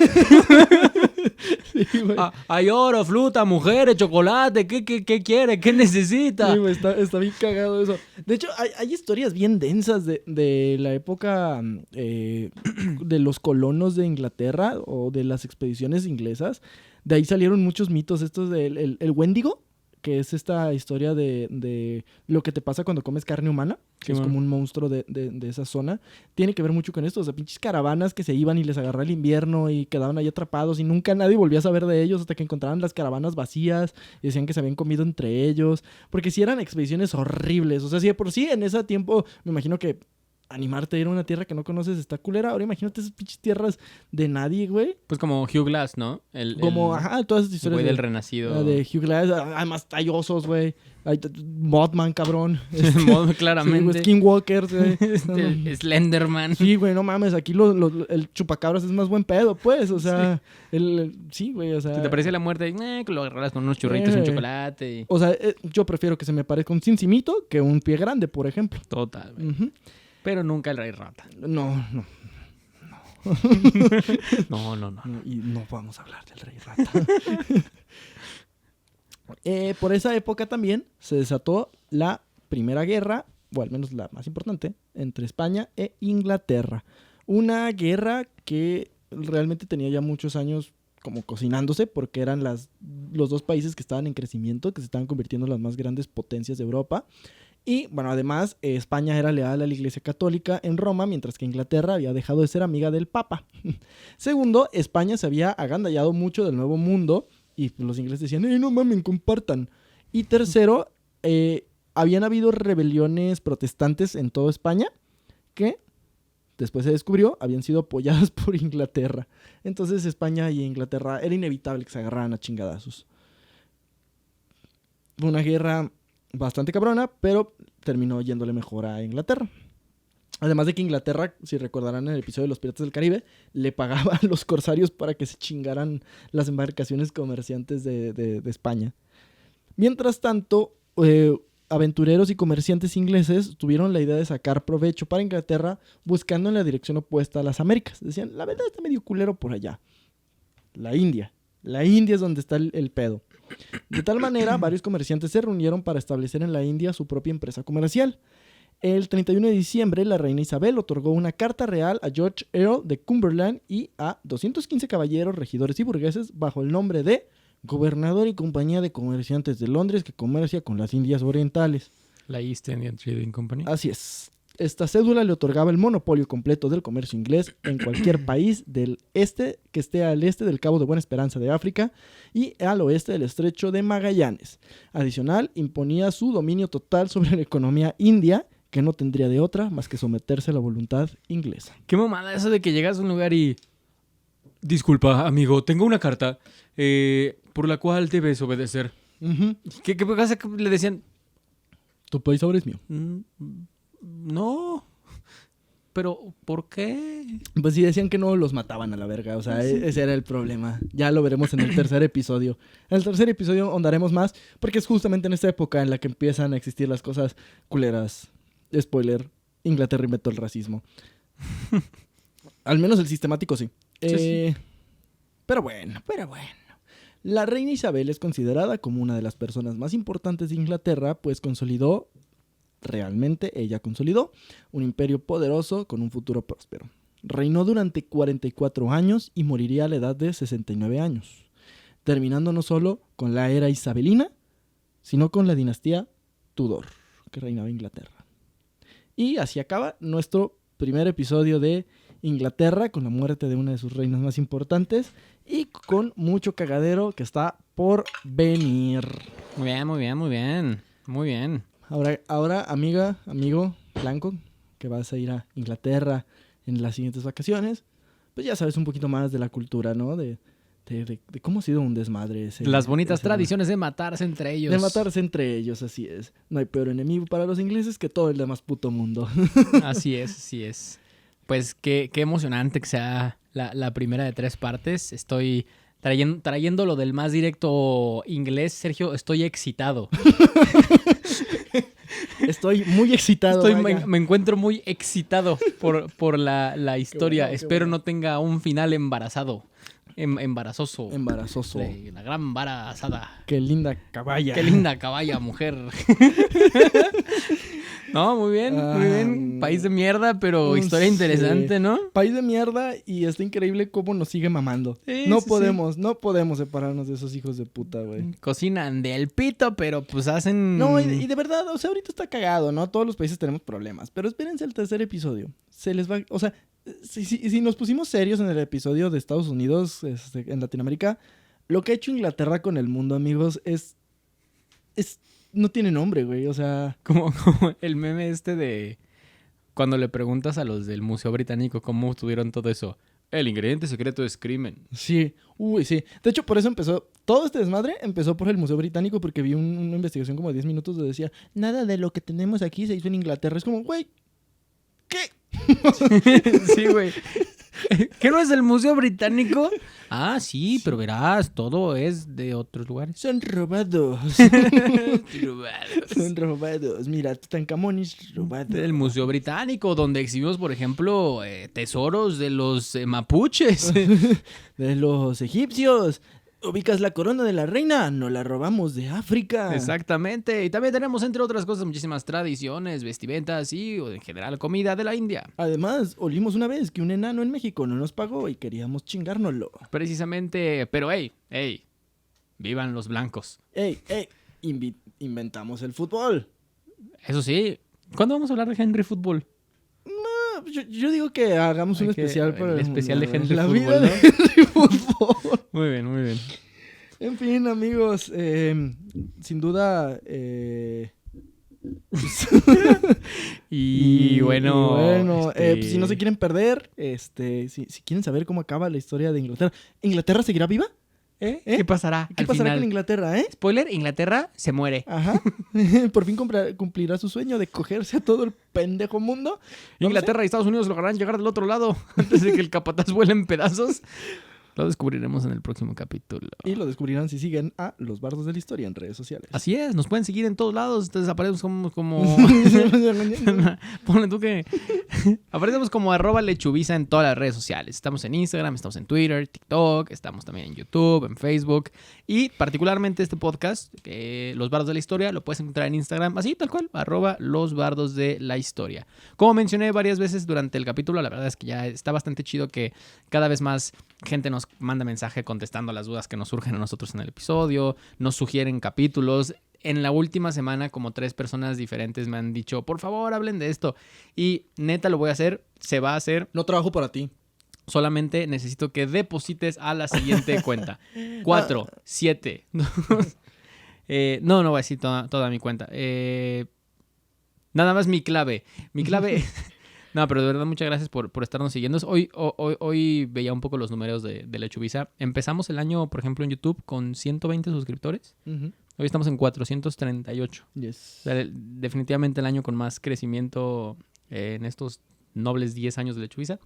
sí, güey. Hay oro, fruta, mujeres, chocolate. ¿Qué quiere? ¿Qué necesita? Sí, güey, está bien cagado eso. De hecho, hay historias bien densas de la época de los colonos de Inglaterra o de las expediciones inglesas. De ahí salieron muchos mitos estos del el Wendigo, que es esta historia de lo que te pasa cuando comes carne humana, que es como un monstruo de esa zona, tiene que ver mucho con esto. O sea, pinches caravanas que se iban y les agarraba el invierno y quedaban ahí atrapados y nunca nadie volvía a saber de ellos hasta que encontraban las caravanas vacías y decían que se habían comido entre ellos. Porque sí eran expediciones horribles. O sea, si de por sí en ese tiempo me imagino que animarte a ir a una tierra que no conoces está culera. Ahora imagínate esas pinches tierras de nadie, güey. Pues como Hugh Glass, ¿no? Todas esas historias güey del Renacido. de Hugh Glass. Además hay osos, güey. Hay Mothman, cabrón. Claramente. Sí, Skinwalkers, güey. Slenderman. Sí, güey, no mames. Aquí el chupacabras es más buen pedo, pues. O sea, sí, güey, o sea... Si te parece la muerte, que lo agarras con unos churritos en chocolate. O sea, yo prefiero que se me parezca un cincimito que un pie grande, por ejemplo. Total, güey. Uh-huh. Pero nunca el rey rata. No. No. Y no vamos a hablar del rey rata. Por esa época también se desató la primera guerra, o al menos la más importante, entre España e Inglaterra. Una guerra que realmente tenía ya muchos años como cocinándose, porque eran los dos países que estaban en crecimiento, que se estaban convirtiendo en las más grandes potencias de Europa. Y, bueno, además, España era leal a la Iglesia Católica en Roma, mientras que Inglaterra había dejado de ser amiga del Papa. Segundo, España se había agandallado mucho del Nuevo Mundo y los ingleses decían, no mamen, compartan. Y tercero, habían habido rebeliones protestantes en toda España que, después se descubrió, habían sido apoyadas por Inglaterra. Entonces, España y Inglaterra era inevitable que se agarraran a chingadazos. Fue una guerra bastante cabrona, pero terminó yéndole mejor a Inglaterra. Además de que Inglaterra, si recordarán en el episodio de los Piratas del Caribe, le pagaba a los corsarios para que se chingaran las embarcaciones comerciantes de España. Mientras tanto, aventureros y comerciantes ingleses tuvieron la idea de sacar provecho para Inglaterra buscando en la dirección opuesta a las Américas. Decían, la verdad está medio culero por allá. La India es donde está el pedo. De tal manera, varios comerciantes se reunieron para establecer en la India su propia empresa comercial. El 31 de diciembre, la reina Isabel otorgó una carta real a George Earl de Cumberland y a 215 caballeros, regidores y burgueses bajo el nombre de Gobernador y Compañía de Comerciantes de Londres que comercia con las Indias Orientales. La East Indian Trading Company. Así es. Esta cédula le otorgaba el monopolio completo del comercio inglés en cualquier país del este que esté al este del Cabo de Buena Esperanza de África y al oeste del Estrecho de Magallanes. Adicional, imponía su dominio total sobre la economía india, que no tendría de otra más que someterse a la voluntad inglesa. Qué mamada eso de que llegas a un lugar y... Disculpa, amigo, tengo una carta por la cual debes obedecer. Uh-huh. ¿Qué pasa? Que le decían... Tu país ahora es mío. No, pero ¿por qué? Pues sí, decían que no los mataban a la verga, o sea, sí. Ese era el problema. Ya lo veremos en el tercer episodio. En el tercer episodio ahondaremos más, porque es justamente en esta época en la que empiezan a existir las cosas culeras. Spoiler, Inglaterra inventó el racismo. Al menos el sistemático sí. Sí. Pero bueno. La reina Isabel es considerada como una de las personas más importantes de Inglaterra, pues ella consolidó un imperio poderoso con un futuro próspero. Reinó durante 44 años y moriría a la edad de 69 años, terminando no solo con la era isabelina, sino con la dinastía Tudor, que reinaba Inglaterra. Y así acaba nuestro primer episodio de Inglaterra, con la muerte de una de sus reinas más importantes y con mucho cagadero que está por venir. Muy bien. Ahora, amigo blanco, que vas a ir a Inglaterra en las siguientes vacaciones, pues ya sabes un poquito más de la cultura, ¿no? De cómo ha sido un desmadre ese. Las bonitas tradiciones de matarse entre ellos. De matarse entre ellos, así es. No hay peor enemigo para los ingleses que todo el demás puto mundo. Así es. Pues qué emocionante que sea la primera de 3 partes. Estoy trayéndolo del más directo inglés, Sergio, estoy excitado. Estoy muy excitado. Me encuentro muy excitado por la historia. Bueno, espero no tenga un final embarazoso. La gran vara asada. Qué linda caballa, mujer. No, muy bien, muy bien. País de mierda, pero historia sí. interesante, ¿no? País de mierda y está increíble cómo nos sigue mamando. Sí, no sí, podemos separarnos de esos hijos de puta, güey. Cocinan del pito, pero pues hacen... No, y de verdad, o sea, ahorita está cagado, ¿no? Todos los países tenemos problemas, pero espérense el tercer episodio. Se les va, o sea, si nos pusimos serios en el episodio de Estados Unidos, en Latinoamérica, lo que ha hecho Inglaterra con el mundo, amigos, no tiene nombre, güey, o sea... Como el meme de... Cuando le preguntas a los del Museo Británico cómo tuvieron todo eso. El ingrediente secreto es crimen. Sí, sí. De hecho, por eso empezó, todo este desmadre empezó por el Museo Británico, porque vi una investigación como de 10 minutos donde decía, nada de lo que tenemos aquí se hizo en Inglaterra. Es como, güey, ¿qué? Sí, güey. ¿Qué no es el Museo Británico? Ah, sí, pero verás, todo es de otros lugares. Son robados. Son robados. Mira, Tutankamón es robado. Del Museo Británico, donde exhibimos, por ejemplo, tesoros de los mapuches. De los egipcios. ¿Ubicas la corona de la reina? Nos la robamos de África. Exactamente. Y también tenemos, entre otras cosas, muchísimas tradiciones, vestimentas y, en general, comida de la India. Además, olimos una vez que un enano en México no nos pagó y queríamos chingárnoslo. Precisamente, pero hey, vivan los blancos. Inventamos el fútbol. Eso sí, ¿cuándo vamos a hablar de Henry Fútbol? Yo digo que hagamos un especial para el especial de Henry la Fútbol, vida ¿no? de Henry Fútbol. Muy bien, muy bien. En fin, amigos, sin duda... Y bueno, pues, si no se quieren perder, si quieren saber cómo acaba la historia de Inglaterra, ¿Inglaterra seguirá viva? ¿Qué pasará? ¿Qué al pasará final? con Inglaterra, Spoiler, Inglaterra se muere. Ajá. Por fin cumplirá su sueño de cogerse a todo el pendejo mundo. No Inglaterra y Estados Unidos lograrán llegar del otro lado antes de que el capataz vuele en pedazos. Lo descubriremos en el próximo capítulo. Y lo descubrirán si siguen a Los Bardos de la Historia en redes sociales. Así es, nos pueden seguir en todos lados. Desaparecemos como... Ponle tú que... Aparecemos como @lechubiza en todas las redes sociales. Estamos en Instagram, estamos en Twitter, TikTok, estamos también en YouTube, en Facebook. Y particularmente este podcast, Los Bardos de la Historia, lo puedes encontrar en Instagram, así tal cual, @Los Bardos de la Historia. Como mencioné varias veces durante el capítulo, la verdad es que ya está bastante chido que cada vez más gente nos manda mensaje contestando las dudas que nos surgen a nosotros en el episodio, nos sugieren capítulos. En la última semana, como 3 personas diferentes me han dicho, por favor, hablen de esto. Y neta lo voy a hacer, se va a hacer. No trabajo para ti. Solamente necesito que deposites a la siguiente cuenta. 4, 7, 2... no voy a decir toda mi cuenta. Nada más mi clave. Mi clave... No, pero de verdad muchas gracias por estarnos siguiendo. Hoy veía un poco los números de Lechubiza. Empezamos el año, por ejemplo, en YouTube con 120 suscriptores. Uh-huh. Hoy estamos en 438. Yes. O sea, definitivamente el año con más crecimiento en estos nobles 10 años de Lechubiza.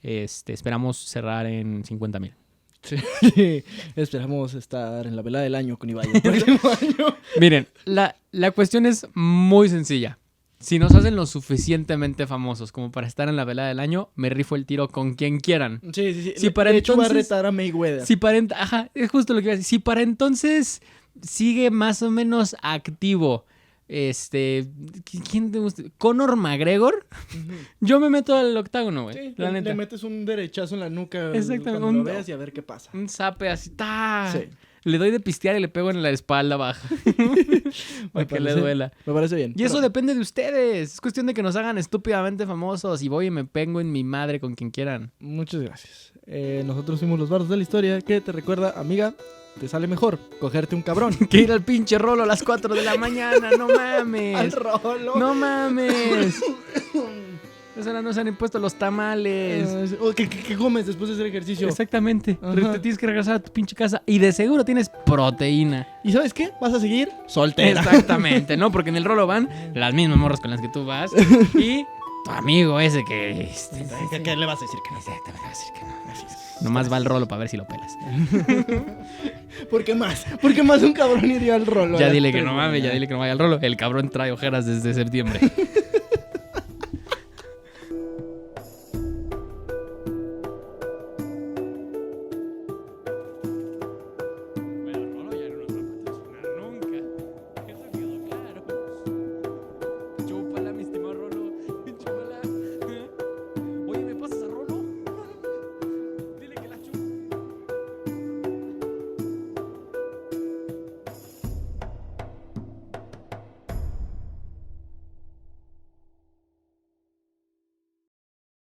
Esperamos cerrar en 50,000. Sí. Esperamos estar en la velada del año con Ibai el próximo año. Miren, la cuestión es muy sencilla. Si nos hacen lo suficientemente famosos como para estar en la velada del año, me rifo el tiro con quien quieran. Sí. Si para de hecho, entonces, va a retar a Mayweather. Ajá, es justo lo que iba a decir. Si para entonces sigue más o menos activo, ¿quién te gusta? Conor McGregor, yo me meto al octágono, güey. Sí, la neta. le metes un derechazo en la nuca. Exactamente. Cuando lo veas y a ver qué pasa. Un zape así, ¡ta! Sí. Le doy de pistear y le pego en la espalda baja. Para que le duela. Me parece bien. Y eso depende de ustedes. Es cuestión de que nos hagan estúpidamente famosos y voy y me pego en mi madre con quien quieran. Muchas gracias. Nosotros fuimos Los Bardos de la Historia, que te recuerda, amiga, te sale mejor cogerte un cabrón. Que ir al pinche Rolo a las 4 de la mañana. No mames. ¡Al Rolo! No mames. Esa hora no se han impuesto los tamales. ¿Qué comes después de hacer ejercicio? Exactamente. Ajá. Te tienes que regresar a tu pinche casa y de seguro tienes proteína. ¿Y sabes qué? ¿Vas a seguir? Soltera. Exactamente, ¿no? Porque en el Rolo van las mismas morras con las que tú vas y tu amigo ese que... ¿Qué le vas a decir que no? Exacto, me vas a decir que no. Nomás va al Rolo para ver si lo pelas. ¿Por qué más? ¿Por qué más un cabrón iría al Rolo? Ya dile que no mames, ya dile que no vaya al Rolo. El cabrón trae ojeras desde septiembre.